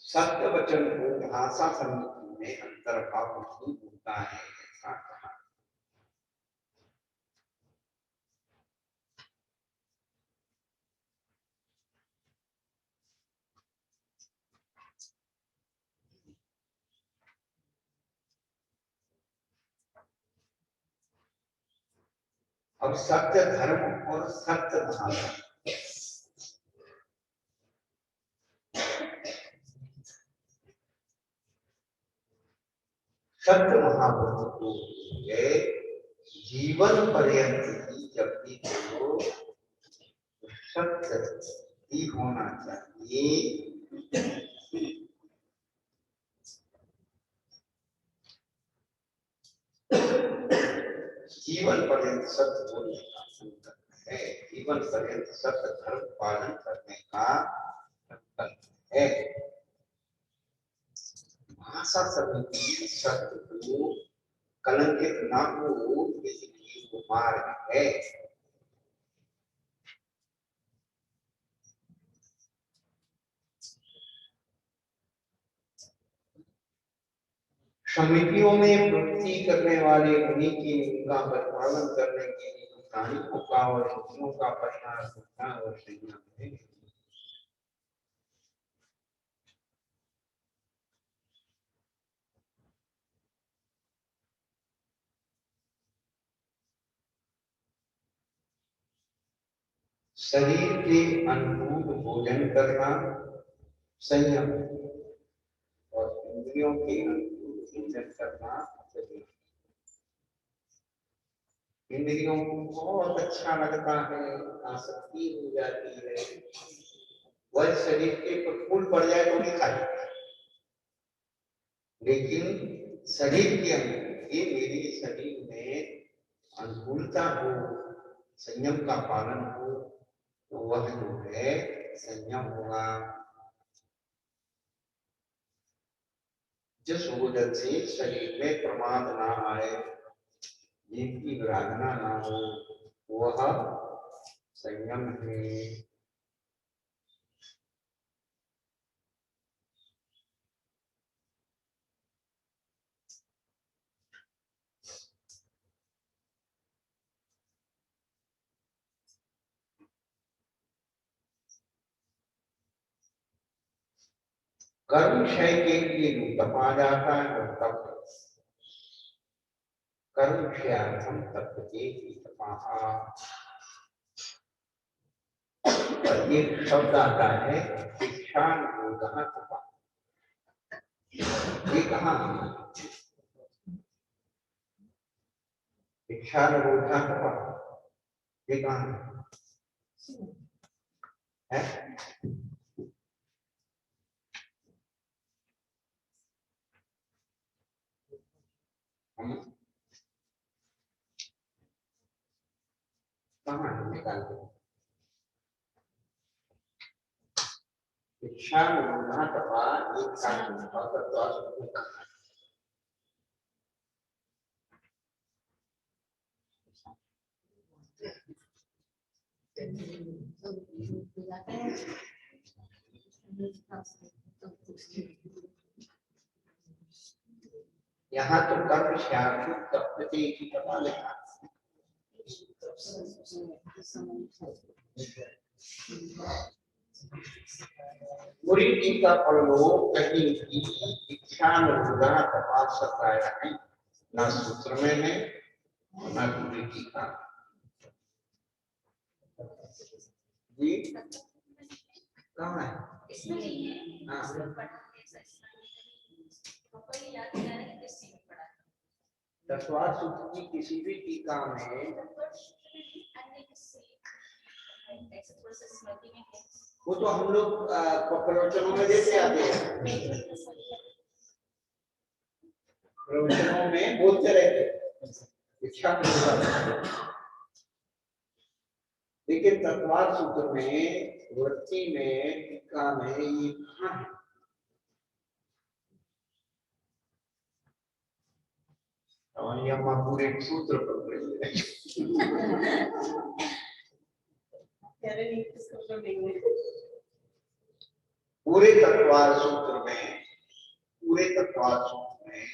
सत्य वचन को भाषा समिति में अंतर्भाव नहीं होता है ऐसा कहा। अब सत्य धर्म और सत्य भाषा, सत्य महाव्रत को जीवन पर्यंत ही जब भी हो सत्य ही होना चाहिए। जीवन पर्यंत सत्य बोलने का संकल्प है, जीवन पर्यंत सत्य धर्म पालन करने का संकल्प है। भाषा समिति सत्य को कलंकित ना हो इसलिए वो मार्ग है। समितियों में प्रवृत्ति करने वाले उन्हीं की भूमिका पर पालन करने के लिए प्राणियों का और इंद्रियों का परिहार होता और संयम है। शरीर के अनुकूल भोजन करना संयम और इंद्रियों के अनुकूल भोजन करना संयम। इंद्रियों को बहुत अच्छा लगता है, आसक्ति हो जाती है, वह शरीर के फूल पड़ जाए तो नहीं खाए, लेकिन शरीर के अंदर ये मेरे शरीर में अनुकूलता हो, संयम का पालन हो, तो वह जो है संयम होगा। जिस भोजन से शरीर में प्रमाद ना आए, जिनकी विराधना ना हो, वह संयम है। कर्म क्षय के लिए जो तपा जाता है वो तप कर्म क्षयार्थम तपते तपा। और एक शब्द आता है इच्छानुरोधः तपा। ये कहाँ इच्छानुरोधः तपा, ये कहाँ है? कहाँ है? निकाल दो। इच्छानुरोधः तपा एक साथ यहाँ तो कर्म क्षयार्थम तपते ही तपा लिखा। पूरी टीका पढ़ लो, कहीं की इच्छानुरोधः तपा शब्द आया है, न सूत्र में है न पूरी टीका जी। कहाँ है? इसमें नहीं है। हाँ। दसवां सूत्र की किसी भी टीका में वो तो हम लोग प्रवचनों में देते आते हैं, प्रवचनों में बोलते रहते इच्छा। लेकिन तत्वार सूत्र में वृत्ति में टीका में ये कहाँ है? अम्मा पूरे सूत्र पर पूरे तत्वार सूत्र में, पूरे तत्वार सूत्र में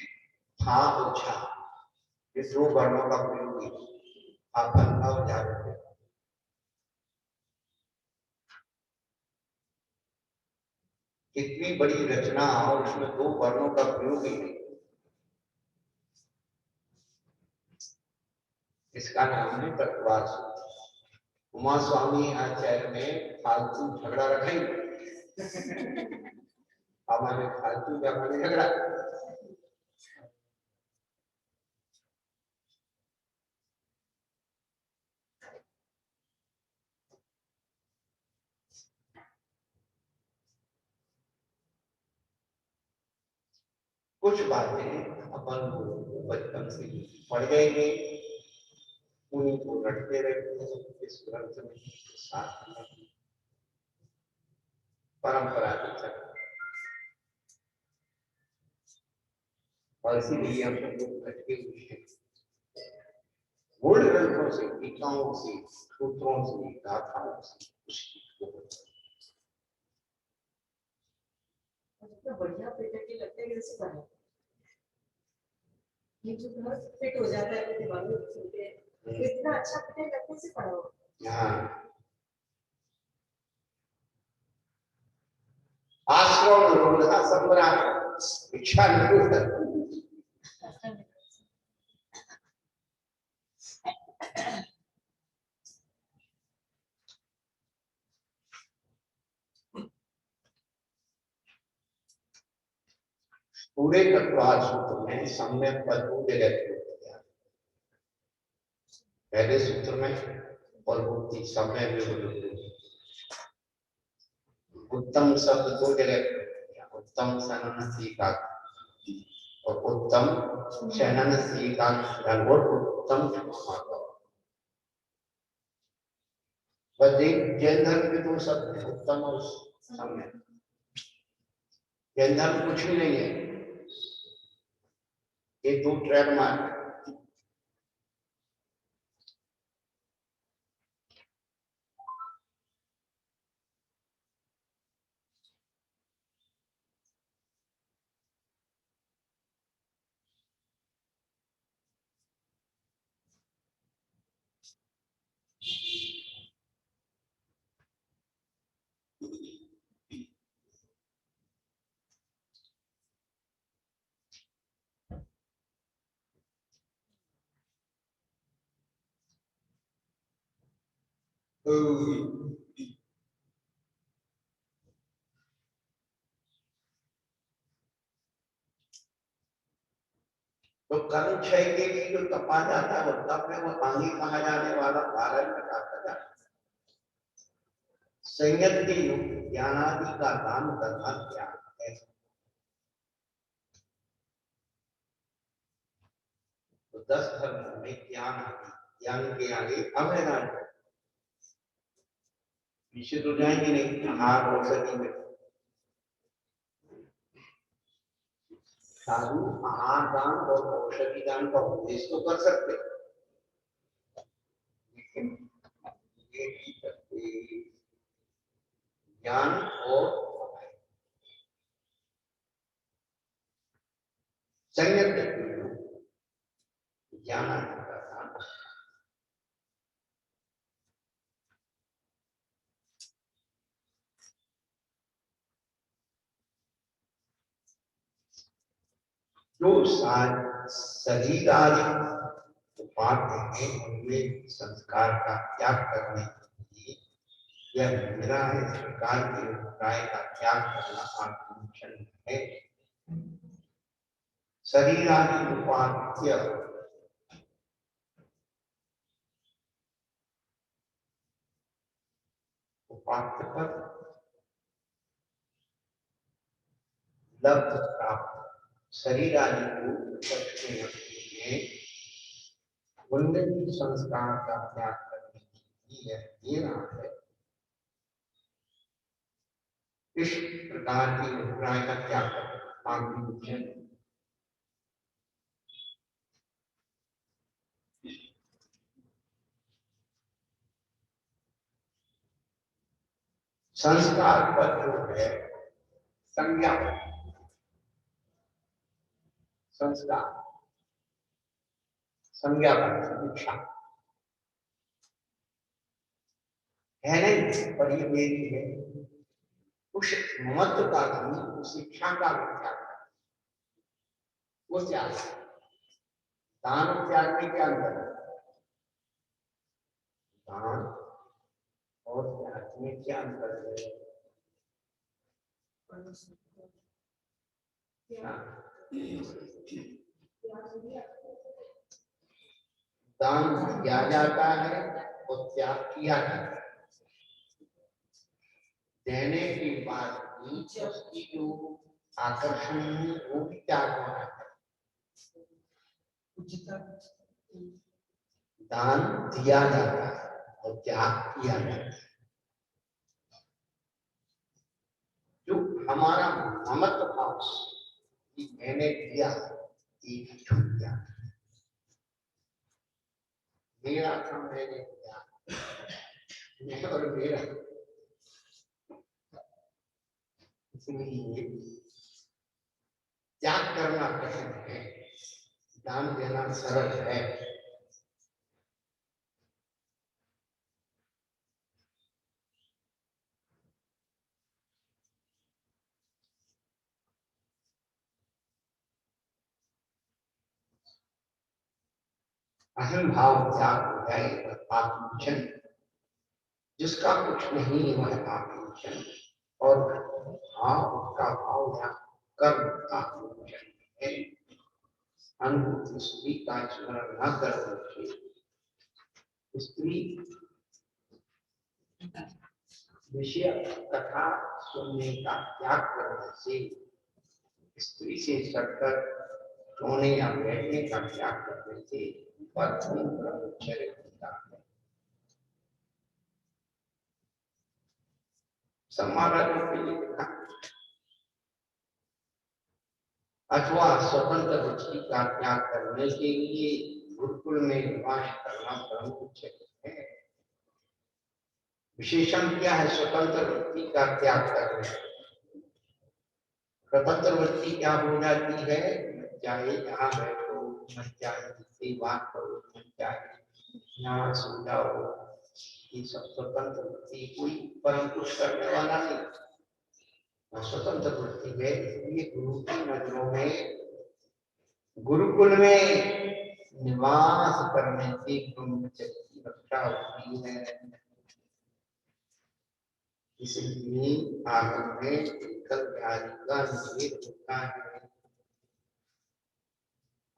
था और छा, ये दो वर्णों का प्रयोग है। आपन और जागृत कितनी बड़ी रचना और उसमें दो वर्णों का प्रयोग ही नहीं, इसका नाम है तत्वार सूत्र। उमा स्वामी आचार्य ने फालतू झगड़ा रखा ही हमारे फालतू झगड़ा। कुछ बातें अपन बचपन से पढ़ गए, उन्हीं को रटते रहते हैं, इस ग्रंथ में साथ में परंपरा के चक्र, और इसीलिए हम लोग भटके हुए हैं। मूल ग्रंथों से, टीकाओं से, सूत्रों से, गाथाओं से बढ़िया के लगते हैं जैसे बना ये जो घर फिट हो जाता है दिमाग में सुनते हैं, इतना अच्छा फिट लगने से पढ़ा हो। आश्रम रोधा संग्राम इच्छा निरोध। पूरे तत्वार सूत्र में सम्यक पद को जगह दिया, पहले सूत्र में और मुक्ति समय में उत्तम शब्द दो जगह दिया, उत्तम शनन सीखा और उत्तम शनन सीखा और उत्तम बस एक जैन धर्म के दो शब्द है, उत्तम और सम्यक। जैन धर्म कुछ भी नहीं है, ये दो ट्रेडमार्क। तो कर्म क्षय के लिए जो तपा जाता है वो तप है, वो आगे कहा जाने वाला कारण बताता जाता है। संयत युक्त ज्ञानादि का दान करना ज्ञान है। तो 10 धर्मों में ज्ञान आदि, ज्ञान के आगे अवैधानिक निश्चित हो जाएंगे नहीं। आहार औषधि में साधु आहार दान और औषधि दान का उपदेश तो कर सकते, लेकिन ये नहीं करते। ज्ञान और संयत ज्ञान आदि का दान। जो शरीर आदि उपाधि है उनमें संस्कार का त्याग करने के लिए यह मेरा है, प्रकार के अभिप्राय का त्याग करना आत्मोचन है। शरीर आदि उपाध्य उपाध्य पर लब्ध प्राप्त शरीर आदि को पक्ष में रखते हैं, उनमें भी संस्कार का त्याग करने की यह मेरा है। इस प्रकार की अभिप्राय का त्याग करना आत्मोचन। संस्कार पर जो है संज्ञा, संस्कार संज्ञा पर समीक्षा है नहीं, पर ये मेरी है। उस महत्व का भी, उस शिक्षा का भी त्याग है। वो त्याग है। दान और त्याग में क्या अंतर है? दान और त्याग में क्या अंतर है? दान किया जाता है और त्याग किया जाता है। देने के बाद भी उसकी जो आकर्षण है वो भी त्याग हो रहा है। दान दिया जाता है और त्याग किया जाता है। जो हमारा ममत्व भाव कि मैंने दिया, एक छूट गया, मेरा था मैंने दिया, मैं और मेरा। इसलिए त्याग करना कठिन है, दान देना सरल है। अहम भाव त्याग हो जाए तो आत्मोचन, जिसका कुछ नहीं वह आत्मोचन, और भाव का भाव या कर्म आत्मोचन है। अनुभूति स्त्री का स्मरण न करने से स्त्री विषय कथा सुनने का त्याग करने से, स्त्री से सटकर सोने या बैठने का त्याग करने से पत्नी ब्रह्मचर्य होता है। समारोह के लिए अथवा स्वतंत्र रुचि का त्याग करने के लिए गुरुकुल में निवास करना ब्रह्मचर्य है। विशेषण क्या है स्वतंत्र वृत्ति का त्याग करने? स्वतंत्र वृत्ति क्या हो जाती है? चाहे जहाँ बैठो, मन चाहे जिससे बात करो, मन चाहे यहाँ सो जाओ, ये सब स्वतंत्र वृत्ति, कोई परम कुछ करने वाला नहीं, स्वतंत्र वृत्ति है। इसलिए गुरु की नजरों में गुरुकुल में निवास करने से ब्रह्मचर्य की रक्षा होती है। इसलिए आगम में कल बिहारी का निषेध होता है।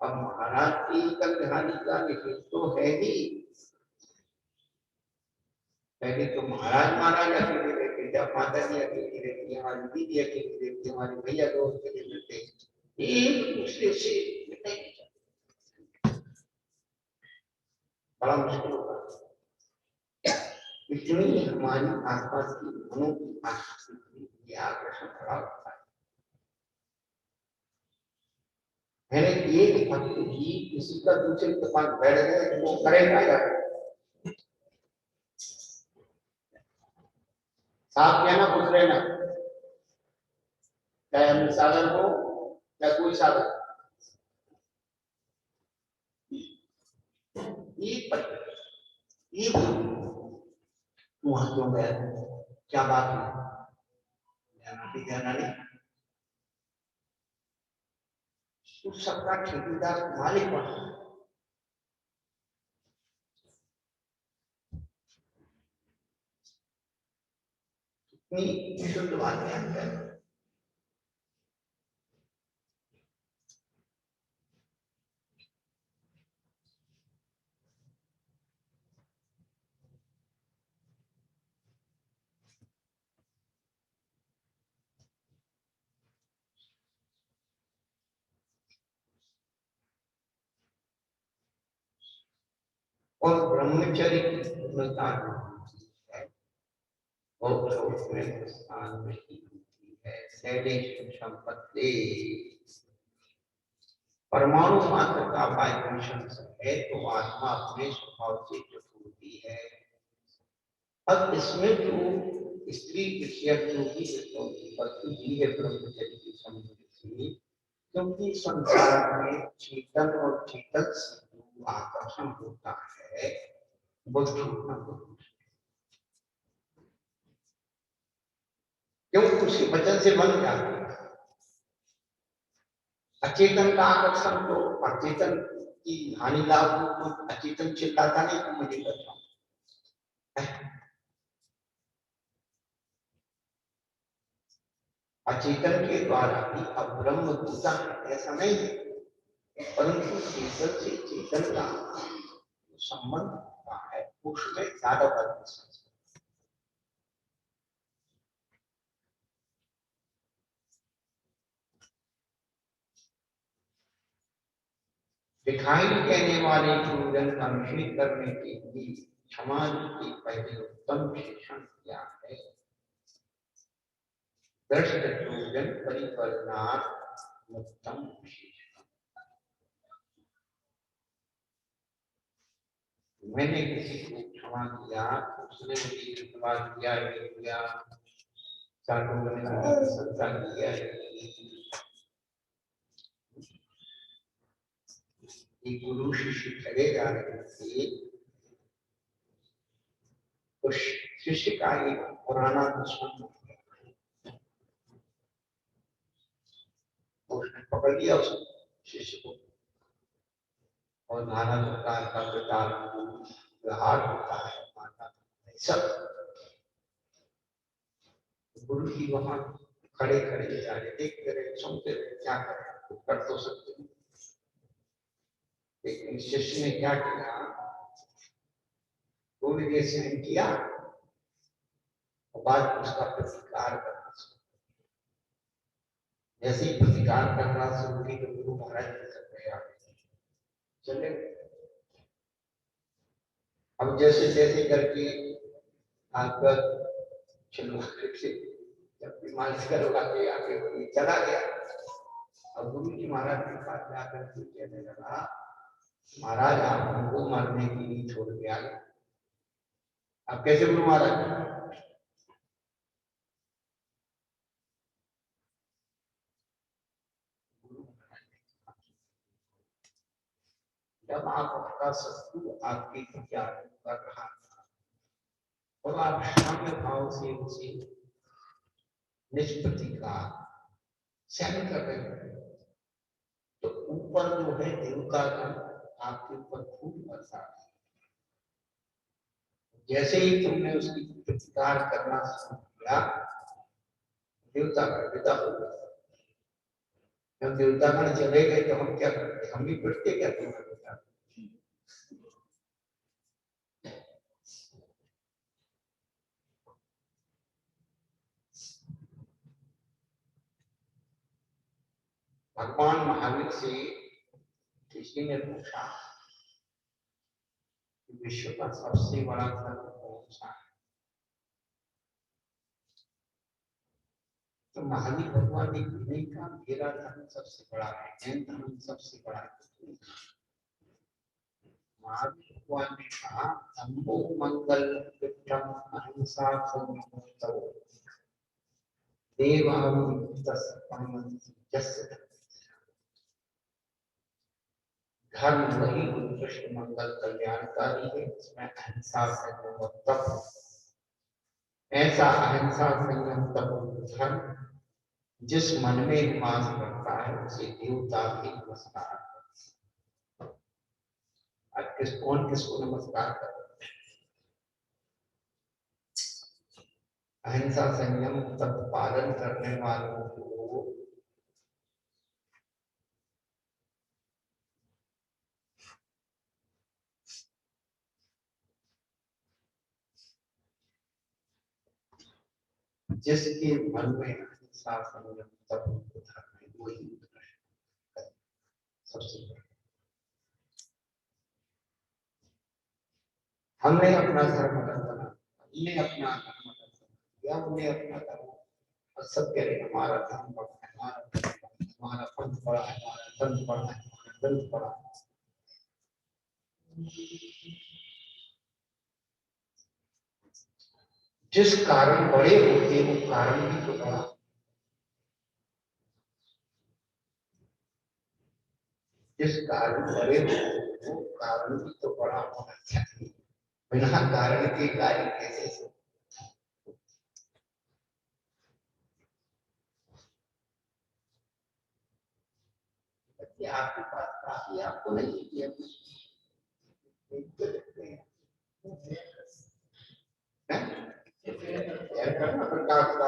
अब महाराज की कल बिहारी का निषेध तो है ही। पहले तो महाराज महाराज अकेले रहते, जब माता जी अकेली रहती, हमारी दीदी अकेली रहती, हमारे भैया दोस्त अकेले रहते, एक दूसरे से नहीं जाते। बड़ा मुश्किल होगा। इसलिए हमारी आसपास की मनों की आसक्ति आकर्षण खड़ा होता है। एक भक्त जी किसी का दूसरे के पास बैठ गए तो वो करेगा क्या? साफ कहना, खुश रहना, चाहे अमित साधन हो या कोई साधन। ये वहां क्यों गया, क्या बात है? ध्यान नहीं, उस सबका ठेकेदार मालिक बना। इतनी विशुद्ध बात है। और ब्रह्मचर्य की पूर्णता है, और उसमें स्थान में है शैलेश संपत्ति। परमाणु मात्र का वाइब्रेशन है तो आत्मा अपने स्वभाव से चुप होती है। अब इसमें जो स्त्री विषयक जो भी वस्तु जी है ब्रह्मचर्य की समृद्धि, क्योंकि संसार में चेतन और चेतन से जो आकर्षण होता है वो छूटना बहुत, क्योंकि उसके वचन से बन जाते हैं। अचेतन का आकर्षण तो अचेतन की हानि लाभ को अचेतन चिल्लाता नहीं तो मुझे बचाओ। अचेतन के द्वारा भी अब ब्रह्म दूता है ऐसा नहीं है, परंतु चेतन से चेतन का संबंध होता है उसमें ज्यादा बदल। दिखाई देने वाले पूजन का निषेध करने के लिए समाज के पहले उत्तम शिक्षण क्या है? दृष्ट पूजन परिवर्तनात् उत्तम शिक्षण। मैंने किसी को क्षमा किया, उसने मुझे क्षमा किया, साधु ने सत्ता किया, गुरु शिष्य खड़े जा रहे थे तो शिष्य का एक पुराना दुश्मन उसने पकड़ लिया उस शिष्य को, और नाना प्रकार का प्रकार व्यवहार होता है माता सब। गुरु जी वहां खड़े खड़े बेचारे देखते रहे, सुनते रहे, क्या करें, कर तो सकते। लेकिन शिष्य ने क्या किया, गुरु जी से किया और बाद उसका प्रतिकार करना शुरू। जैसे ही प्रतिकार करना शुरू की तो गुरु महाराज चले। अब जैसे जैसे करके आकर चलो जब बीमार करवा के आके चला गया। अब गुरु जी महाराज के पास जाकर के कहने लगा, महाराज आप हमको मारने के लिए छोड़ के आ गए, अब कैसे गुरु महाराज? जब आपका शत्रु आपके विचार कर रहा था और आप साम्य भाव से उसे निष्प्रतिकार सहन कर रहे हैं, तो ऊपर जो है देवता का आपके ऊपर खूब बरसा है। जैसे ही तुमने उसकी प्रतिकार करना शुरू या देवता का विदा हो गया। जब देवतागण चले गए तो हम क्या करते, हम भी पिटते क्या तुम्हें बेटा। भगवान महावीर से किसी ने पूछा विश्व का सबसे बड़ा धर्म कौन सा है, तो महावीर भगवान ने नहीं कहा मेरा धर्म सबसे बड़ा है, जैन धर्म सबसे बड़ा है। महावीर भगवान ने कहा धम्मो मंगल विक्रम अहिंसा संयम धर्म वही उत्कृष्ट मंगल कल्याणकारी है, इसमें अहिंसा संयम और तप। ऐसा अहिंसा संयम तप धर्म जिस मन में निवास करता है उसे देवता भी नमस्कार करते हैं। आज कौन किसको नमस्कार करता है? अहिंसा संयम तप पालन करने वालों को जिसके मन में अहिंसा संयम तप धर्म है वही सबसे बड़ा। हमने अपना धर्म बना, हमने अपना धर्म या हमने अपना धर्म और सब कह रहे हमारा धर्म बड़ा है, हमारा पंथ बड़ा है, हमारा पंथ बड़ा है, हमारा ग्रंथ बड़ा है। जिस कारण बड़े होते वो कारण भी तो बड़ा, जिस कारण बड़े होते वो कारण भी तो बड़ा होना चाहिए। बिना कारण के कार्य कैसे से? आपके पास काफी आपको नहीं किया करना प्रकाश में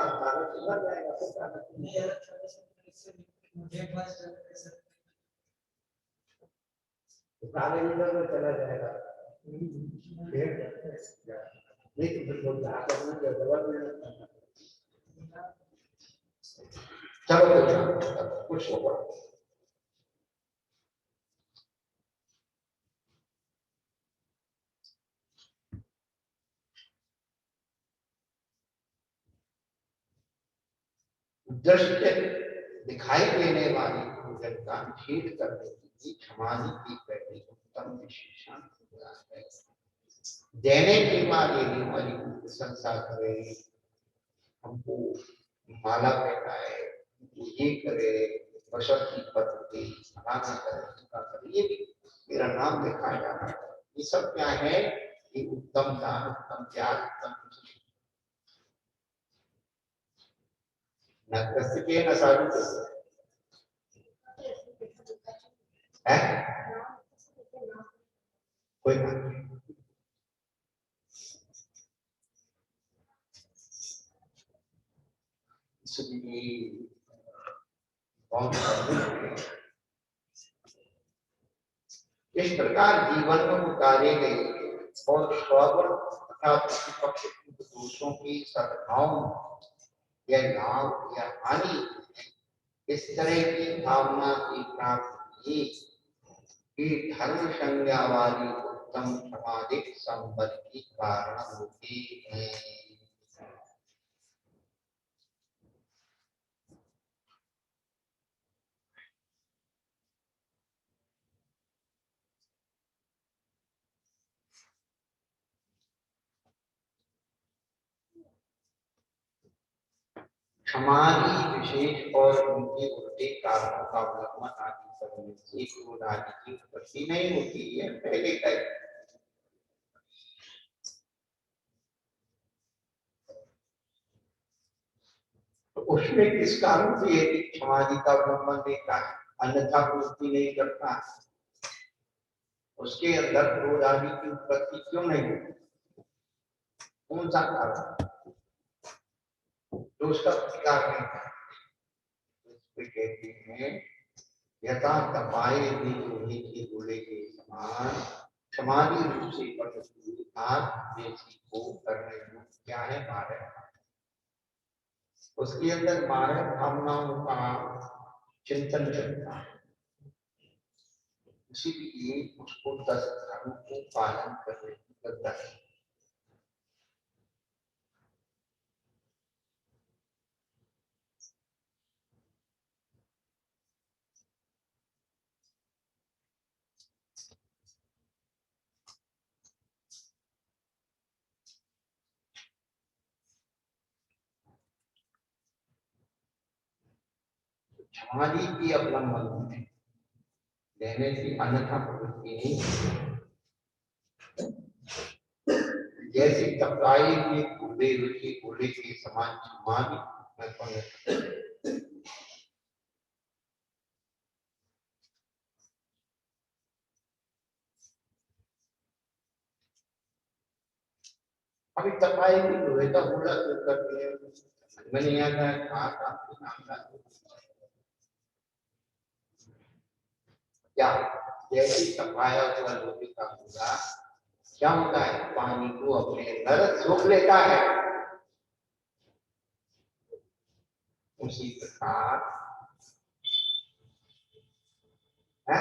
चला जाएगा। चलो कुछ होगा। दृष्टि दिखाई देने वाली भोजन का भेद करने की क्षमानी की पहली उत्तम विशेषण है। देने के बाद यदि हमारी प्रशंसा करे, हमको माला पहनाए, ये करे, बशर की पत्र दे, फलाना करे, ये भी मेरा नाम दिखाया जा रहा है। ये सब क्या है? ये उत्तम दान, उत्तम त्याग, उत्तम न ग्रस्त के न साधु है कोई बात नहीं। इसलिए इस प्रकार जीवन में उतारे गए और स्वर्ण तथा प्रतिपक्ष दोषों की सद्भाव या लाभ या हानि इस तरह की भावना की प्राप्ति की धर्म संज्ञा वाली उत्तम सामाजिक संबंध की कारण होती है। हमारी विशेष और उनके उल्टे कारणों का अवलंबन आदि करने से क्रोध आदि की उत्पत्ति नहीं होती है। पहले का तो उसमें किस कारण से यदि समाधि का अवलंबन देता है, अन्यथा पूर्ति नहीं करता, उसके अंदर क्रोध आदि की उत्पत्ति क्यों नहीं होती? कौन सा कारण? तो उसका प्रतिकार नहीं करते, उसको कहते हैं यथा तपाए भी लोहे के गोले के समान समाधि रूप से पटती आग जैसी को करने में क्या है मारक, उसके अंदर मारक भावनाओं का चिंतन चलता है, इसीलिए उसको 10 धर्मों को पालन करने की जरूरत है। समाधि की अवलंबन में लेने की अन्यथा प्रवृत्ति नहीं होती। जैसे टकराई में कूदे रुचि कूदे के समान समाधि अभी तपाई की लोहे का गोला जो करते हैं मैंने यहाँ का खास आपके नाम का क्या जैसे तपाया हुआ लोहे का गोला क्या होता है, पानी को अपने अंदर सोख लेता है। उसी प्रकार है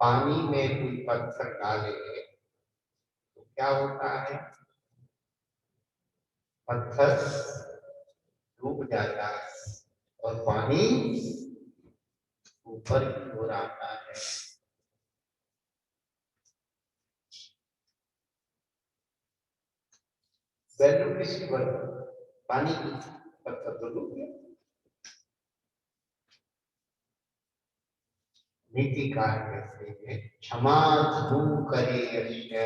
पानी में कोई पत्थर डाले तो क्या होता है, पत्थर डूब जाता है और पानी ऊपर की ओर आता है। वैल्यू किसकी बढ़ती, पानी की, पत्थर तो डूब गया। नीतिकार कहते हैं क्षमा धनु करे यश्य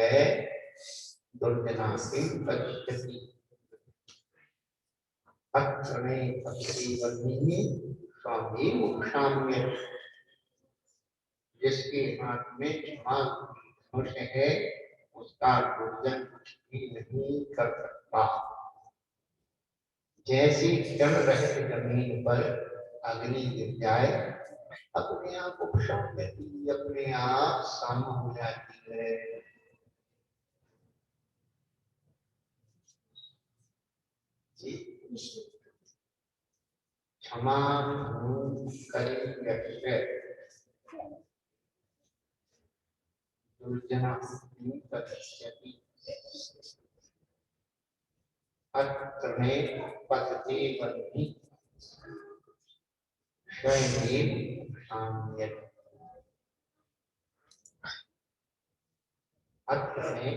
दुर्जना सिंह पश्यति अक्षणे पक्षी वर्णिनी स्वामी मुक्षाम्य, जिसके हाथ में क्षमा धनुष है उसका दुर्जन कुछ भी नहीं कर सकता। जैसे जल रहित जमीन पर अग्नि गिर जाए अपने आप उपशाम देती, अपने आप शाम हो जाती है। जी क्षमा करे दुर्जना पश्यति अत्रणे पतते वन्हि शयनेन शाम्यति। अत्रणे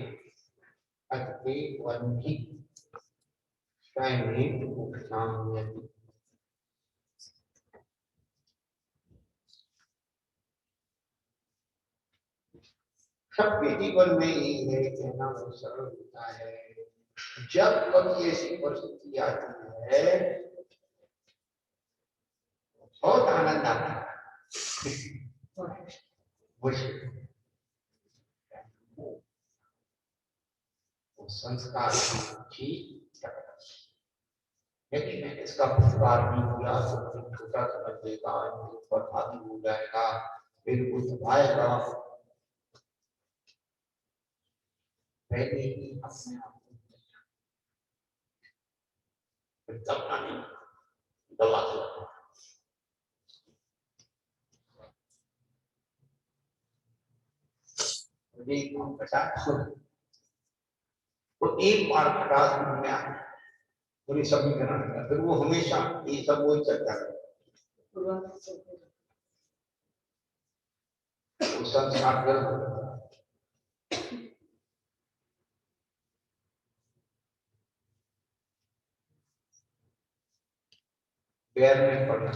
पतते वन्हि शयनेन शाम्यति। सबके जीवन में यही है, कहना वो सरल होता है। जब कभी ऐसी परिस्थिति आती है बहुत आनंद आता है, वो संस्कार की यदि मैंने इसका पुरस्कार नहीं किया तो छोटा समझ लेगा, पर आदि हो जाएगा, फिर वो दबाएगा। पहले ही अपने आप को दबना नहीं, दबा दो। तो एक बार खटास में आ पूरी सभी कराना, फिर वो हमेशा ये सब वही चलता है। वो संस्कार गलत पैर में पड़ना।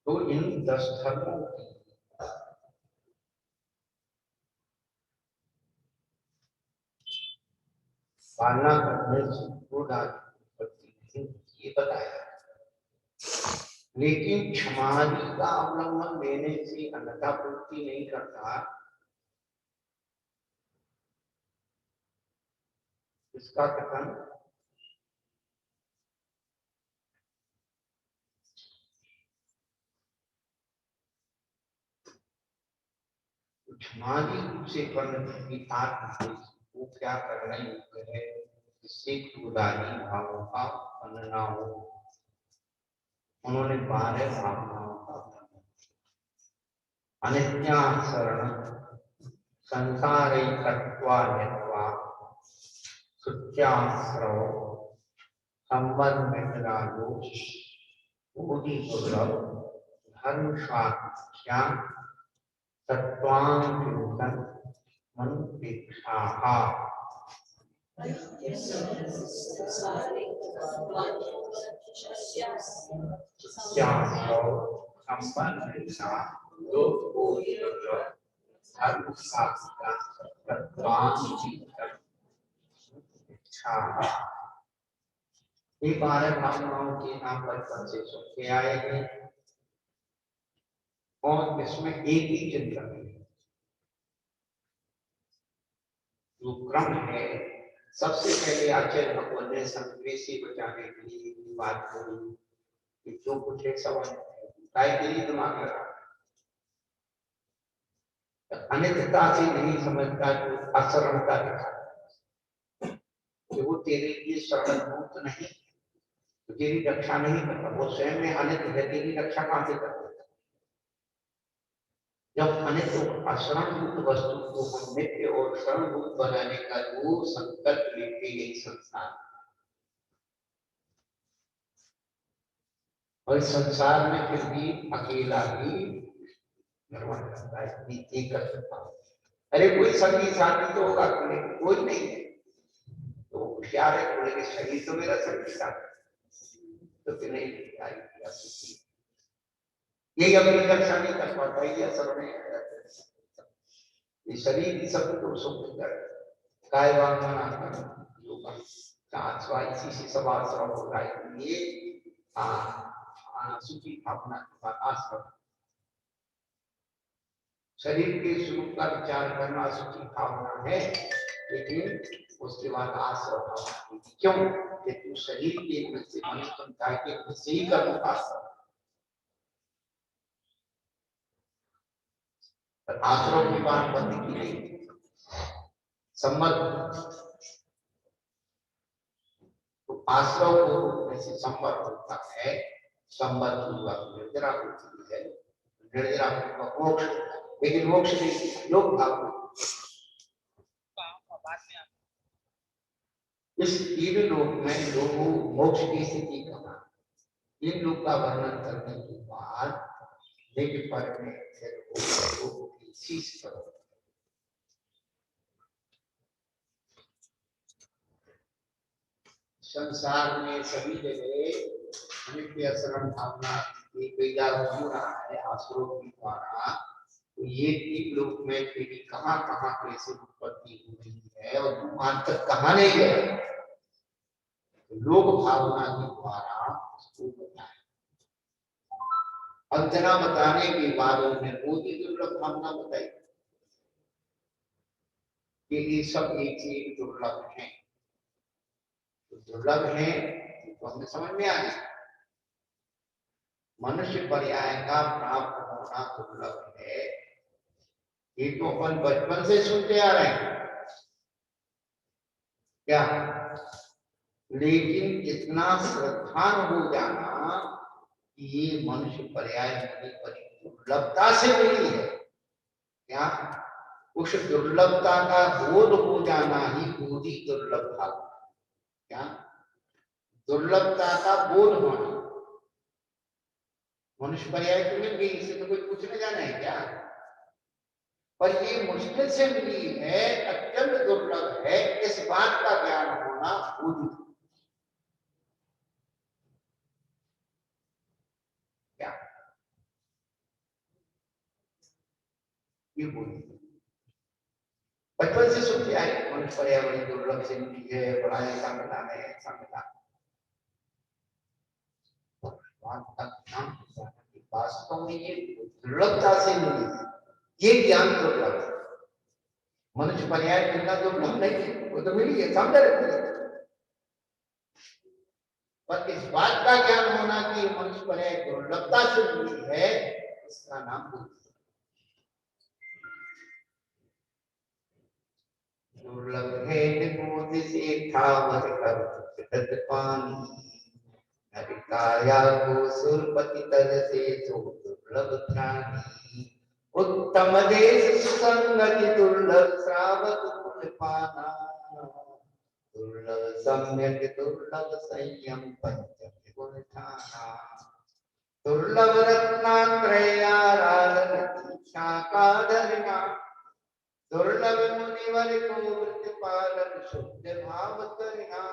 तो इन 10 धर्मों की पालना करने से क्रोध आदि उत्पत्ति नहीं, ये बताया। लेकिन क्षमादि का अवलंबन लेने से अन्यथा पूर्ति नहीं करता। इसका कथन हमारी से की आत्म वो क्या करना योग्य है, जिससे उदारी भावों का बनना हो। उन्होंने 12 भावनाओं का वर्णन, अनित्या शरण संसारैकत्वा यत्वा सुत्याश्रव संबंधितरागो बोधि दुर्लभ धर्म साक्ष्या तत्वांकितन मनुपेक्षाः सुत्याश्रव संबंधिता बोधि दुर्लभ धर्म साक्ष्या तत्वांकितन ये 12 भावनाओं के नाम बचपन से सुनते आए हैं और इसमें एक ही चिंतन है। जो क्रम है, सबसे पहले आचार्य भगवान ने संग्रह से बचाने के लिए बात करी कि जो कुछ है सब दिमाग लगा, अनित्यता से नहीं समझता, जो अशरणता दिखा कि वो तेरे लिए शरणभूत नहीं, तेरी रक्षा नहीं करता, वो स्वयं में अनित्य है, तेरी रक्षा कहां से करता। जब अनित्य अशरणभूत वस्तु को हम नित्य और शरणभूत बनाने का जो संकल्प लेते यही संसार, और इस संसार में फिर भी अकेला ही निर्माण करता है, नहीं कर सकता। अरे कोई संगी साथी तो होगा, कोई नहीं है तो होशियार है, बोले कि शरीर तो मेरा संगी साथी, तो फिर नहीं ये अपनी रक्षा नहीं कर पाता, ये असर नहीं है। ये शरीर की सब तो सुख कर काय वांगना योगा चाचवा इसी से सब आश्रम होता है। ये सुखी भावना का आश्रम, शरीर के स्वरूप का विचार करना सुखी भावना है, लेकिन उसके बाद आश्रम भावना क्यों, कि तू शरीर के मनुष्य के से ही कर्म आश्रम, आश्रम की बात बंद की नहीं, संबंध तो आश्रम को रोकने से संबंध होता है, संबंध हुआ निर्जरा होती है, निर्जरा का मोक्ष, लेकिन मोक्ष नहीं लोग भाव इस तीन लोक में लोगों मोक्ष की स्थिति कहा, इन लोग का वर्णन करने के बाद लेकिन पर में शीश करो। संसार में सभी जगह नित्य शरण भावना हो रहा है आश्रम के द्वारा, तो ये तीन लोक में तेरी कहाँ कहाँ कैसे उत्पत्ति हो रही है और तू वहां तक कहाँ नहीं गया, लोक भावना के द्वारा उसको बताया। अंजना बताने के बाद उन्होंने बहुत ही दुर्लभ भावना बताई कि ये सब एक से एक दुर्लभ है, तो दुर्लभ है तो हमें समझ में आ गया। मनुष्य पर्याय का प्राप्त होना दुर्लभ है, ये तो अपन बचपन से सुनते आ रहे हैं क्या, लेकिन इतना श्रद्धान हो जाना कि ये मनुष्य पर्याय मुझे बड़ी दुर्लभता से मिली है, क्या उस दुर्लभता का बोध हो जाना ही बोधि दुर्लभ भाव, क्या दुर्लभता का बोध होना, मनुष्य पर्याय तो मिल गई, इससे तो कोई पूछने जाना है क्या, पर ये मुश्किल से मिली है, अत्यंत दुर्लभ है, इस बात का ज्ञान होना बोधि, क्या ये बोधि बचपन से सुनते आए, मनुष्य पर्याय बड़ी दुर्लभ से मिली है, बड़ा ऐसा मिला है, ऐसा मिला, वास्तव में ये दुर्लभता से मिली है, ये ज्ञान दुर्लभ है। मनुष्य पर्याय मिलना दुर्लभ नहीं है, वो तो मिली है, सामने रखी है। पर इस बात का ज्ञान होना कि मनुष्य पर्याय दुर्लभता से मिली है, इसका नाम बुद्धि। दुर्लभ है निबोध से ठावर कर पानी, काया को सुरपति तल से सो दुर्लभ प्राणी। उत्तम देश सुसंगति दुर्लभ श्रावक कुल पाना, दुर्लभ सम्यक दुर्लभ संयम पंचम गुण ठाना। दुर्लभ रत्नात्रयाराधन दीक्षा का धरना, दुर्लभ मुनिवर को वृत्ति पालन शुद्ध भाव करना।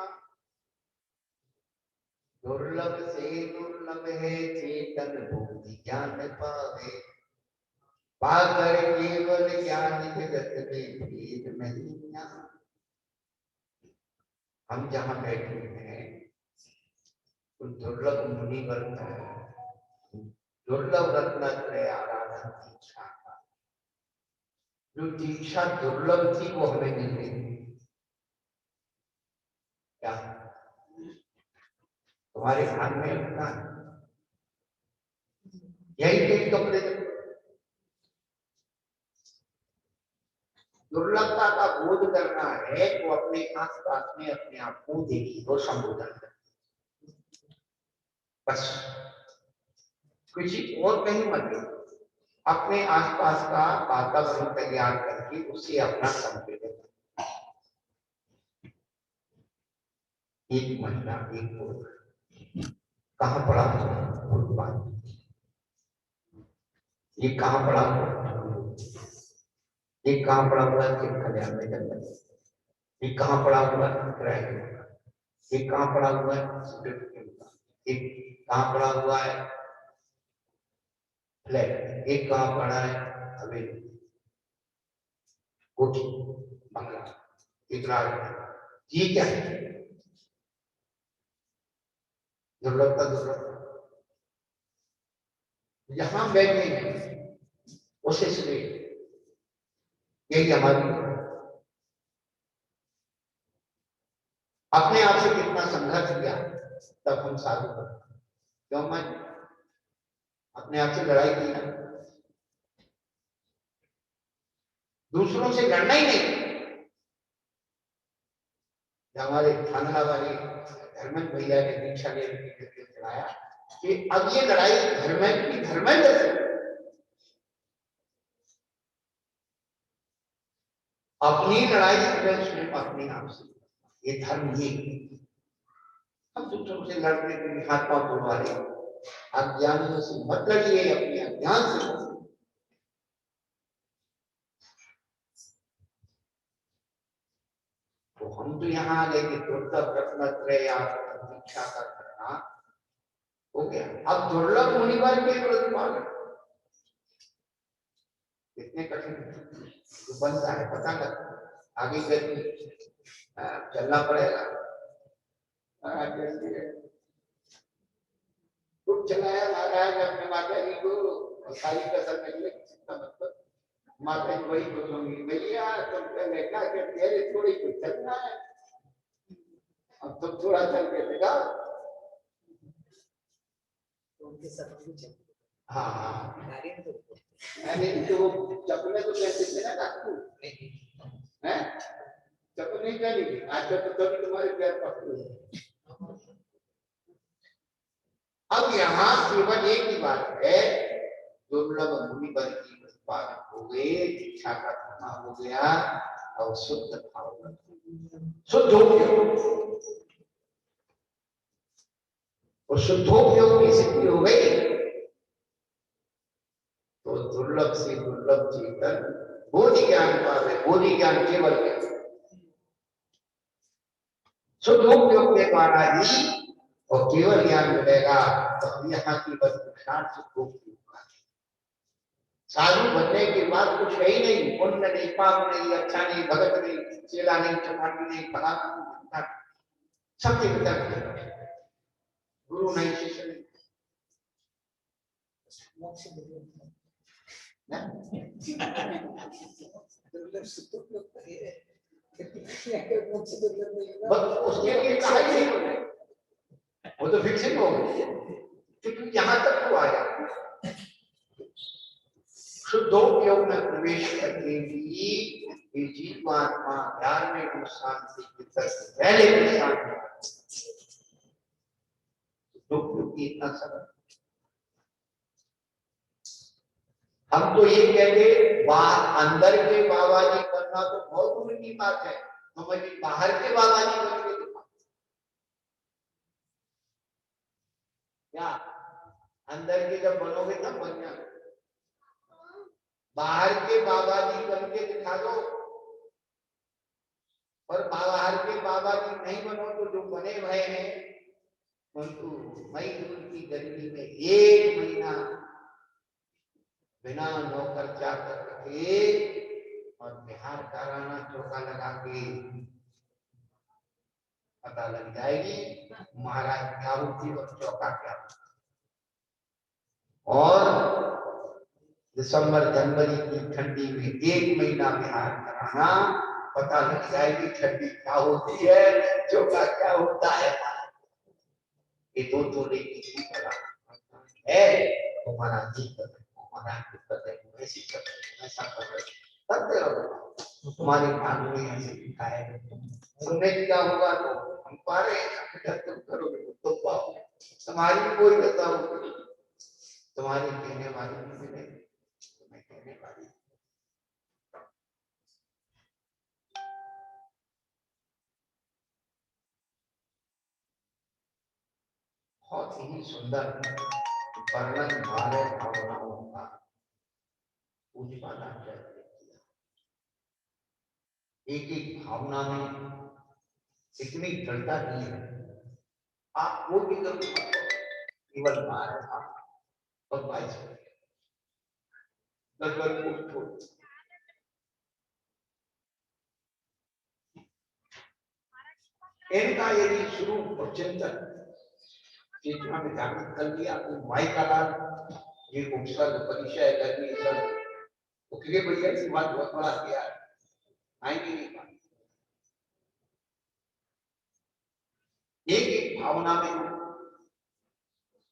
दुर्लभ से दुर्लभ है चेतन बुद्धि ज्ञान पावे, पाकर केवल ज्ञान जगत में भेद नहीं। हम जहाँ बैठे हैं तो दुर्लभ मुनिवर का दुर्लभ रत्नात्रय आराधन दीक्षा का, जो दीक्षा दुर्लभ थी वो हमें मिल गई। क्या तुम्हारे हाथ में रखना है, यही कई कपड़े। दुर्लभता का बोध करना है तो अपने आसपास में अपने आप को देखिए और संबोधन करें, बस किसी और कहीं मत देखो। अपने आसपास का वातावरण तैयार करके उससे अपना संवेदन। एक महिला एक पुरुष कहाँ पड़ा हुआ, ये कहाँ पड़ा हुआ, ये कहाँ पड़ा हुआ है कल्याण में जन्म, ये कहाँ पड़ा हुआ है किराए के मकान, ये कहाँ पड़ा हुआ है स्वीकृत के मकान, एक कहाँ पड़ा हुआ है फ्लैट, एक कहाँ पड़ा है हवेली कोठी बंगला इतना। ये क्या है दुर्लभता? दुर्लभता यहाँ बैठे हैं उसे सुने, यही हमारी अपने आप से कितना संघर्ष किया तब हम साधु बने। क्यों मैं अपने आप से लड़ाई की, दूसरों से लड़ना ही नहीं। हमारे थाना वाले धर्मेंद्र भैया ने दीक्षा लेने के लिए चलाया कि अब ये लड़ाई धर्मेंद्र की धर्मेंद्र से, अपनी लड़ाई उसने अपने आप से, ये धर्म ही। हम दूसरों से लड़ने के लिए हाथ पांव तोड़वा रहे, अज्ञानियों से मत लड़िए, अपने अज्ञान से। तो हम तो यहाँ लेके दुर्लभ रत्नत्रय दीक्षा का करना हो गया। अब दुर्लभ मुनिवर के प्रतिपादन कितने कठिन तो बनता है, पता कर आगे चलना पड़ेगा। खूब चलाया महाराज अपने माता जी को, सारी कसर निकले, मतलब माता जी वही बोलूंगी भैया तुम पहले क्या करते हैं, थोड़ी कुछ चलना है, अब तुम थोड़ा चल के दिखाओ। हाँ हाँ अरे तो चपले तो कहते थे ना काकू, हैं चप्पल नहीं पहनेगी आज तो कभी तुम्हारे पैर पकड़े। अब यहाँ केवल एक ही बात है, दुर्लभ मुनिवर की प्रतिपादन हो गए, दीक्षा का धर्म हो गया और शुद्ध भाव शुद्धोपयोग और शुद्धोपयोग की सिद्धि हो गई तो दुर्लभ से दुर्लभ चेतन बोधि ज्ञान पास है। बोधि ज्ञान केवल है शुद्धोपयोग के द्वारा ही और केवल ज्ञान मिलेगा। तो यहाँ की बस शुद्धोपयोग का साधु बनने के बाद कुछ है ही नहीं, पुण्य नहीं, पाप नहीं, अच्छा नहीं, भगत नहीं, चेला नहीं, चपाटी नहीं, फला सबके भीतर गुरु नहीं, शिष्य नहीं। बस उसके लिए कहा ही नहीं उन्होंने, वो तो फिक्सिंग हो गई, क्योंकि यहाँ तक तो आया शुद्धोपयोग में प्रवेश करके भी ये जीवात्मा धार्मिक नुकसान से पहले नुकसान दुख इतना सरल। हम तो ये कहते बाहर अंदर के बाबा जी करना तो बहुत दूर की बात है, तो मैं बाहर के बाबा जी करके दिखा क्या, अंदर के जब बनोगे तब बन जाना, बाहर के बाबा जी करके दिखा दो, और बाहर के बाबा जी नहीं बनो तो जो बने भय हैं उनको मई जून की गर्मी में 1 महीना बिना नौकर चाकर रखे और बिहार का राणा चौका लगा के पता लग जाएगी महाराज क्या होती और चौका क्या होती। और दिसंबर जनवरी की ठंडी में 1 महीना बिहार कराना, पता लग जाएगी ठंडी क्या होती है, चौका क्या होता है। ये दो तोड़े की चीज है, हमारा जी कर हमारा दिक्कत है, वैसी कर ऐसा कर करते रहो, हमारे भाग में ऐसे लिखा है, सुनने क्या होगा तो हम पा रहे हैं, तुम करोगे तो पाओ, तुम्हारी कोई गलती होगी, तुम्हारी कहने वाली नहीं मिले, तुम्हें कहने वाली बहुत ही सुंदर वर्णन हमारे भावनाओं का पूज्यपादाचार्य ने किया। एक एक भावना में इतनी दृढ़ता नहीं है, आप वो भी कर केवल महाराज और 22 इनका यदि शुरू और चिंतन चेतना में जागृत कर लिया तो माई का लाभ ये उपसर्ग परिचय गर्मी सर्ग तो क्योंकि भैया इस बात बहुत बड़ा किया है, आएंगे नहीं पाए। एक एक भावना में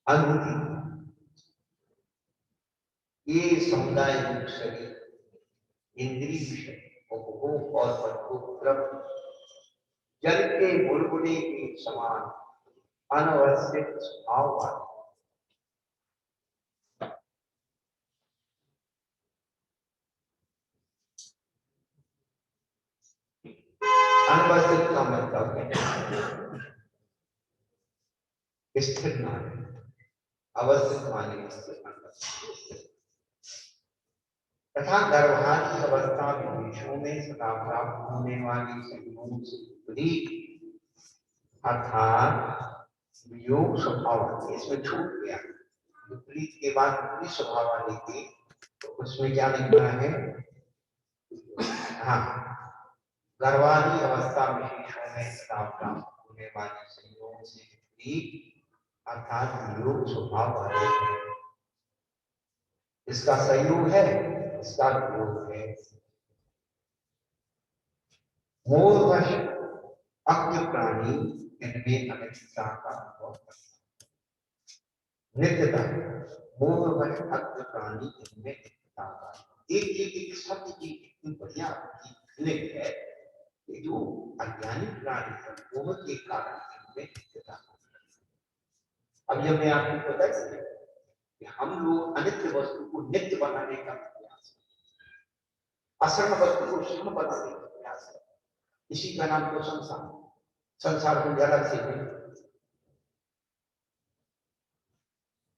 अनुभूति, ये समुदाय रूप शरीर इंद्रिय विषय उपभोग और परभोग द्रव्य जल के बुलबुले के समान अनवस्थित स्वभाव वाले, अनवस्थित का मतलब है स्थिर नाम, अवस्थित माने स्थिर, तथा गर्भादी अवस्था विदेशों में सदा प्राप्त होने वाली संयोग से विपरीत अर्थात वियोग स्वभाव वाली, इसमें छूट गया विपरीत के बाद विपरीत स्वभाव वाली थी, तो उसमें क्या लिखना है, हाँ गर्भादी अवस्था विशेषों में सदा प्राप्त होने वाली संयोग से विपरीत अर्थात वियोग स्वभाव वाले, इसका संयोग है, इसका वियोग है। मोहवश अज्ञ प्राणी इनमें अनित्यता का अनुभव करता है, नित्यता मोहवश अज्ञ प्राणी इनमें नित्यता का, एक शब्द की इतनी बढ़िया क्लिक है कि जो अज्ञानी प्राणी है मोह के कारण इनमें नित्यता। अब जब मैं आपको पता चले कि हम लोग अनित्य वस्तु को नित्य बनाने का प्रयास, असर्ण वस्तु को क्षण बनाने का प्रयास है, इसी का नाम तो संसार, संसार को अलग से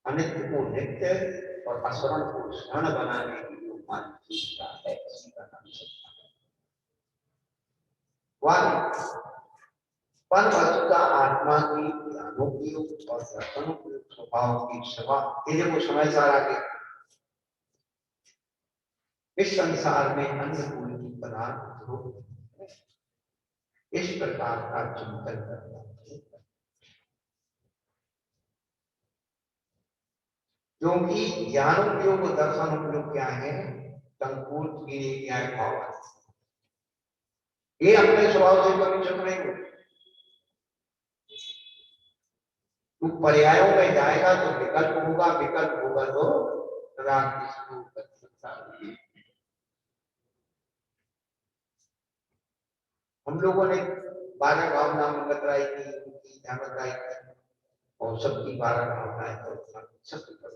अनित्य को नित्य और असरण को क्षण बनाने की जो मानसिकता है, इसी का नाम संसार है। पर वस्तु का आत्मा की ज्ञानोपयोग और दर्शनोपयोग स्वभाव की सभा, ये वो समय सारा के इस संसार में अन्य कोई भी पदार्थ हो, इस प्रकार का चिंतन करना, क्योंकि ज्ञानोपयोग और दर्शनोपयोग क्या है, संपूर्ण न्याय भाव, ये अपने स्वभाव से कभी चुप नहीं होते। तू पर्यायों में जाएगा तो विकल्प होगा, विकल्प होगा तो राग विष्णु कर सकता है। हम लोगों ने 12 भावना मंगत राय की, उनकी ध्यान राय की और सबकी 12 भावनाएं तो सब कर,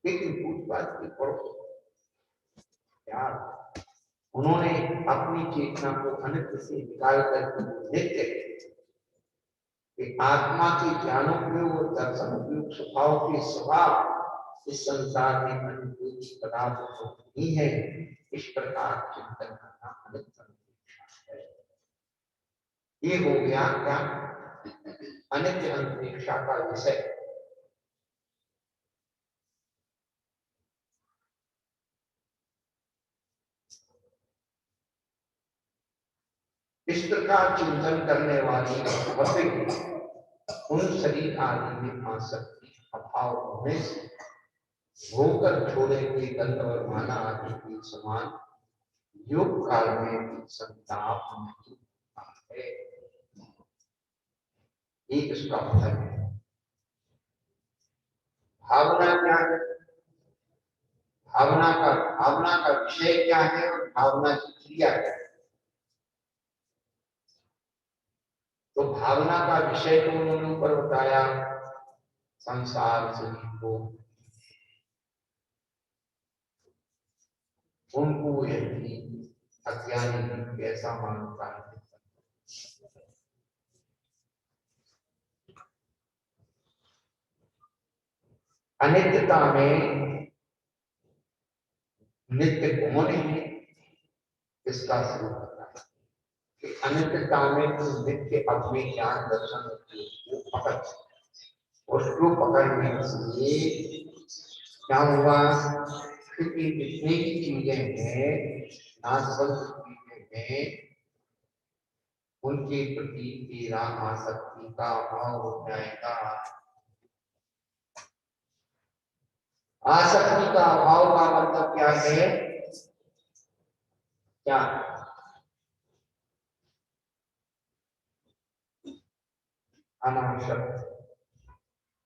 लेकिन कुछ बात की पड़ो यार, उन्होंने अपनी चेतना को अनित्य से निकाल कर नित्य कि आत्मा के ज्ञानोपयोग और दर्शनोपयोग स्वभाव के स्वभाव इस संसार में अनुभूति पदार्थ नहीं है, इस प्रकार चिंतन करना अनित्य है। ये हो गया क्या अनित्य अंतरिक्षा का विषय। इस प्रकार चिंतन करने वाली भौतिक उन शरीर आदि में आसक्ति अभाव होने से होकर छोड़े हुए गंधर्व माना आदि के समान योग काल में भी संताप नहीं होता है। ये इसका फल है। भावना क्या है? भावना का विषय क्या है और भावना की क्रिया क्या है? तो भावना का विषय तो उन्होंने ऊपर बताया, संसार से को उनको यदि अज्ञानी कैसा मानता है। अनित्यता में नित्य कौन है इसका शुरू करना है कि अनित्यता में तो नित्य अपने ज्ञान दर्शन को पकड़ उसको पकड़ने के लिए क्या हुआ, क्योंकि जितनी भी चीजें हैं नासवंत चीजें हैं उनके प्रति तेरा आसक्ति का अभाव हो जाएगा। आसक्ति का अभाव का मतलब क्या है? क्या अनासक्त।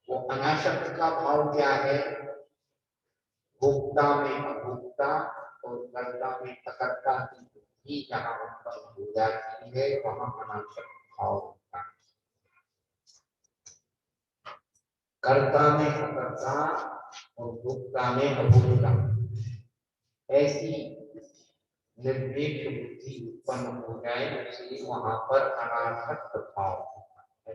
वो अनासक्त का भाव क्या है? भोक्ता में अभोक्ता और कर्ता में अकर्ता की बुद्धि जहां उत्पन्न हो जाती है वहां अनासक्त भाव होता है। कर्ता में अकर्ता और भोक्ता में अभोक्ता ऐसी निर्देश बुद्धि उत्पन्न हो जाए इसलिए वहां पर अनासक्त भाव होता है।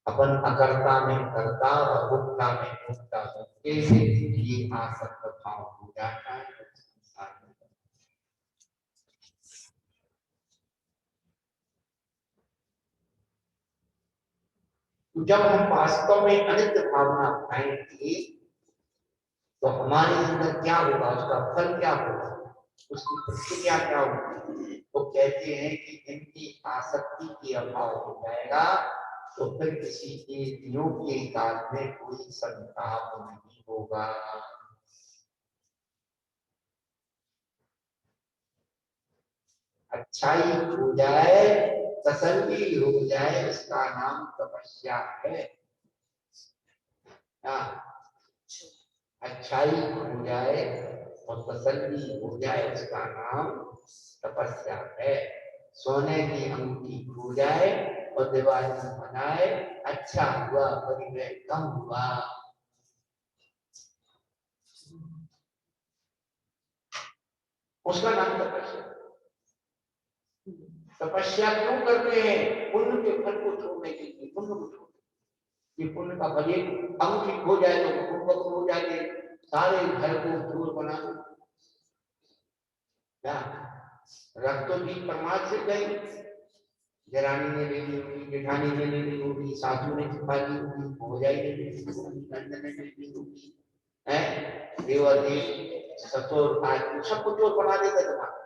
अपन अकर्ता में कर्ता और अभोक्ता में भोक्ता के लिए आसक्त भाव हो जाता है। तो जब हम वास्तव में अनित्य भावना अपनाएंगे तो हमारे अंदर क्या होगा, उसका फल क्या होगा, उसकी प्रतिक्रिया क्या होगी? तो कहते हैं कि इनकी आसक्ति के अभाव हो जाएगा तो फिर किसी एक योग के काल में कोई संताप नहीं होगा। अच्छाई हो जाए, तसल्ली हो जाए, इसका नाम तपस्या है। अच्छाई हो जाए और तसल्ली हो जाए उसका नाम तपस्या है। सोने की अंगूठी हो जाए और दिवाली मनाए, अच्छा हुआ परिवह कम हुआ, उसका नाम तपस्या। तपस्या क्यों करते हैं? पुण्य के फल को छोड़ने के लिए। पुण्य को छोड़ने, ये पुण्य का फल अंगूठी हो जाए तो कुंभ हो जाए, सारे घर को धूल बना दो। क्या रख तो दी परमात्मा से गई, जरानी ने ले ली होगी, जेठानी ने ले ली होगी, सासू ने छुपा ली होगी, हो जाएगी, नंदन ने ले ली होगी, है देवर देव ससुर आज सब कुछ और बना देता तुम्हारा,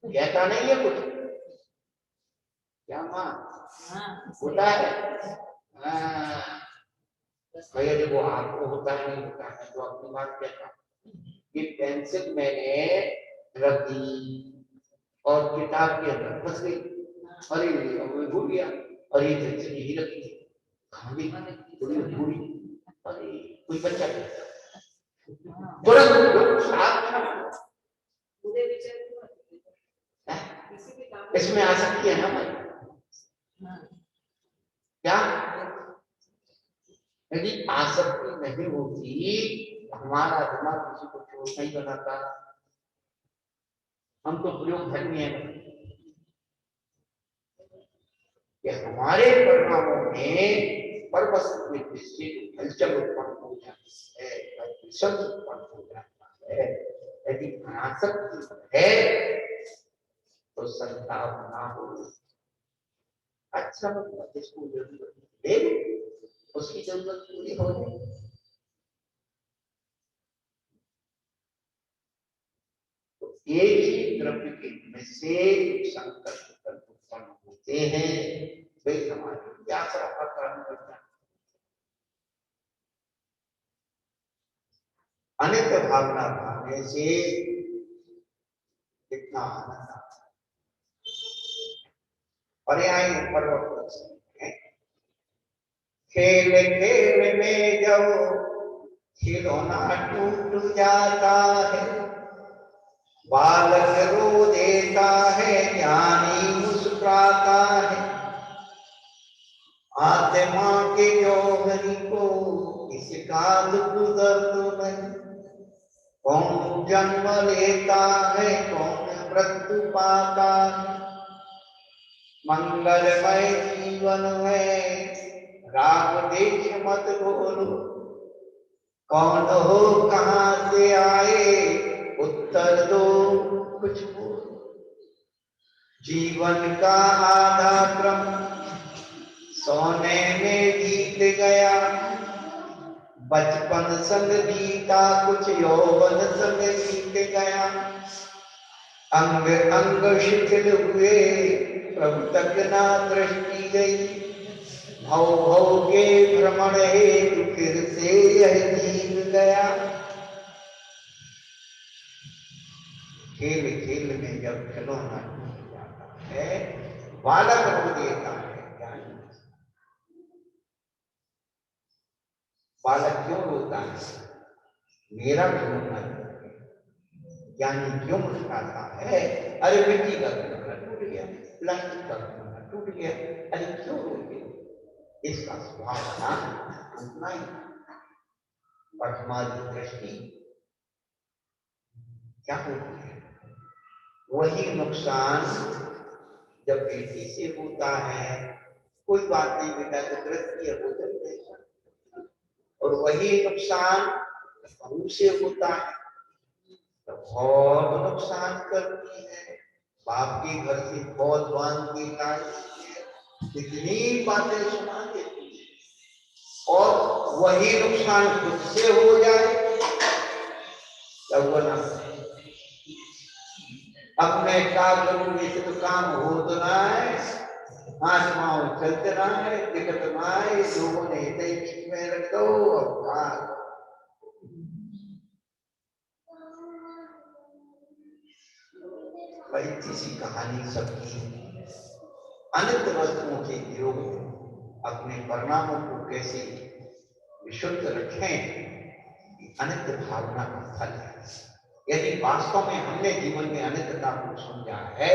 कहता नहीं है कुछ। क्या माँ होता है? भैया देखो आपको होता है नहीं होता है तो अपनी बात कहता। ये पेंसिल मैंने रख दी, और किताब के अंदर फंस गई। अरे अब मैं भूल गया, अरे जैसे यही रखी कहाँ गई, थोड़ी भूली, अरे कोई बच्चा तुरंत साथ पूरे विचार इसमें आ सकती है ना भाई? क्या यदि आसक्ति नहीं होती, हमारा दिमाग किसी को चोर नहीं बनाता। हम तो प्रयोग धर्मी है कि हमारे परिणामों में पर वस्तु के दृष्टि हलचल उत्पन्न हो जाती है, विषम उत्पन्न हो जाता है। यदि आसक्ति है तो संताप ना हो। अच्छा मतलब जिसको जरूरत है उसकी जरूरत पूरी हो जाए। तो एक ही द्रव्य के से संकल्प उत्पन्न होते हैं, वे हमारी यात्रा का कारण बनता है। अनित्य भावना भावने से कितना आनंद आता है। पर्याय परिवर्तन है। खेल खेल में जब खिलौना टूट जाता है, बालक रो देता है, ज्ञानी मुस्कुराता है। आत्मा के जौहरी को इसका दुख दर्द नहीं। कौन जन्म लेता है, कौन मृत्यु पाता है। मंगलमय जीवन में राग देश मत बोलो। कौन हो, कहां से आए, उत्तर दो कुछ बोलो। जीवन का आधा क्रम सोने में बीत गया। बचपन संग बीता, कुछ यौवन संग बीत गया। अंग अंग शिथिल हुए, प्रभु तक ना दृष्टि गई। भव भव के भ्रमण हेतु फिर से यह जीव गया। खेल खेल में जब खिलौना टूट जाता है, बालक रो देता है, ज्ञानी। बालक क्यों रोता है? मेरा खिलौना ज्ञानी क्यों मुस्कुराता है? अरे मिट्टी का खिलौना टूट गया, प्लास्टिक का खिलौना टूट गया, अरे क्यों रोते? इसका स्वभाव था टूटना ही। और हमारी दृष्टि क्या होती है? वही नुकसान जब बेटी से होता है, कोई बात नहीं बेटा तो दृष्टि हो जाती है। और वही नुकसान बहू से होता है तो बहुत नुकसान करती है। बाप के घर से बहुत बांध के लाती है, कितनी बातें सुना देती है। और वही नुकसान खुद से हो जाए तब वो ना, अब मैं क्या करूं, इसे तो काम हो तो ना है, हाथ पाँव चलते ना है, दिक्कत ना है, लोगों ने इतने बीच में रख दो। अब कहा बड़ी तीसरी कहानी सबकी अनित्य वस्तुओं के योग में अपने परिणामों को कैसे विशुद्ध रखें, अनित्य भावना का फल है। यदि वास्तव में हमने जीवन में अनित्यता को समझा है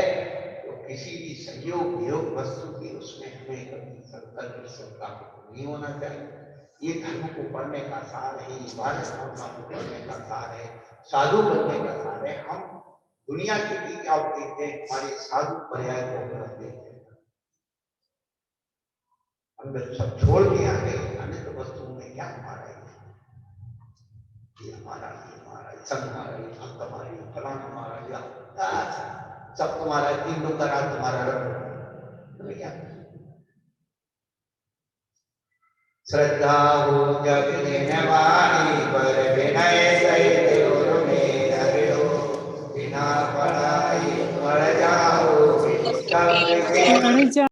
तो किसी भी संयोग वियोग वस्तु की उसमें हमें कभी संकल्प श्रद्धा नहीं होना चाहिए। ये धर्म को पढ़ने का सार है, इबादत भावना को पढ़ने का सार है, साधु बनने का सार है। हम दुनिया के बीच आप देखते हैं, हमारे साधु पर्याय को अपनाते हैं, हम सब छोड़ के आ गए। अनित्य वस्तुओं में क्या हमारा ये हमारा सब हमारा, ये हम तुम्हारी, फलान हमारा, या सब तुम्हारा, तीन लोग का राज तुम्हारा रख। तुम्हें क्या श्रद्धा हो जग दिन वाणी, पर विनय सहित गुरु में धरो। बिना पढ़ाई पढ़ जाओ,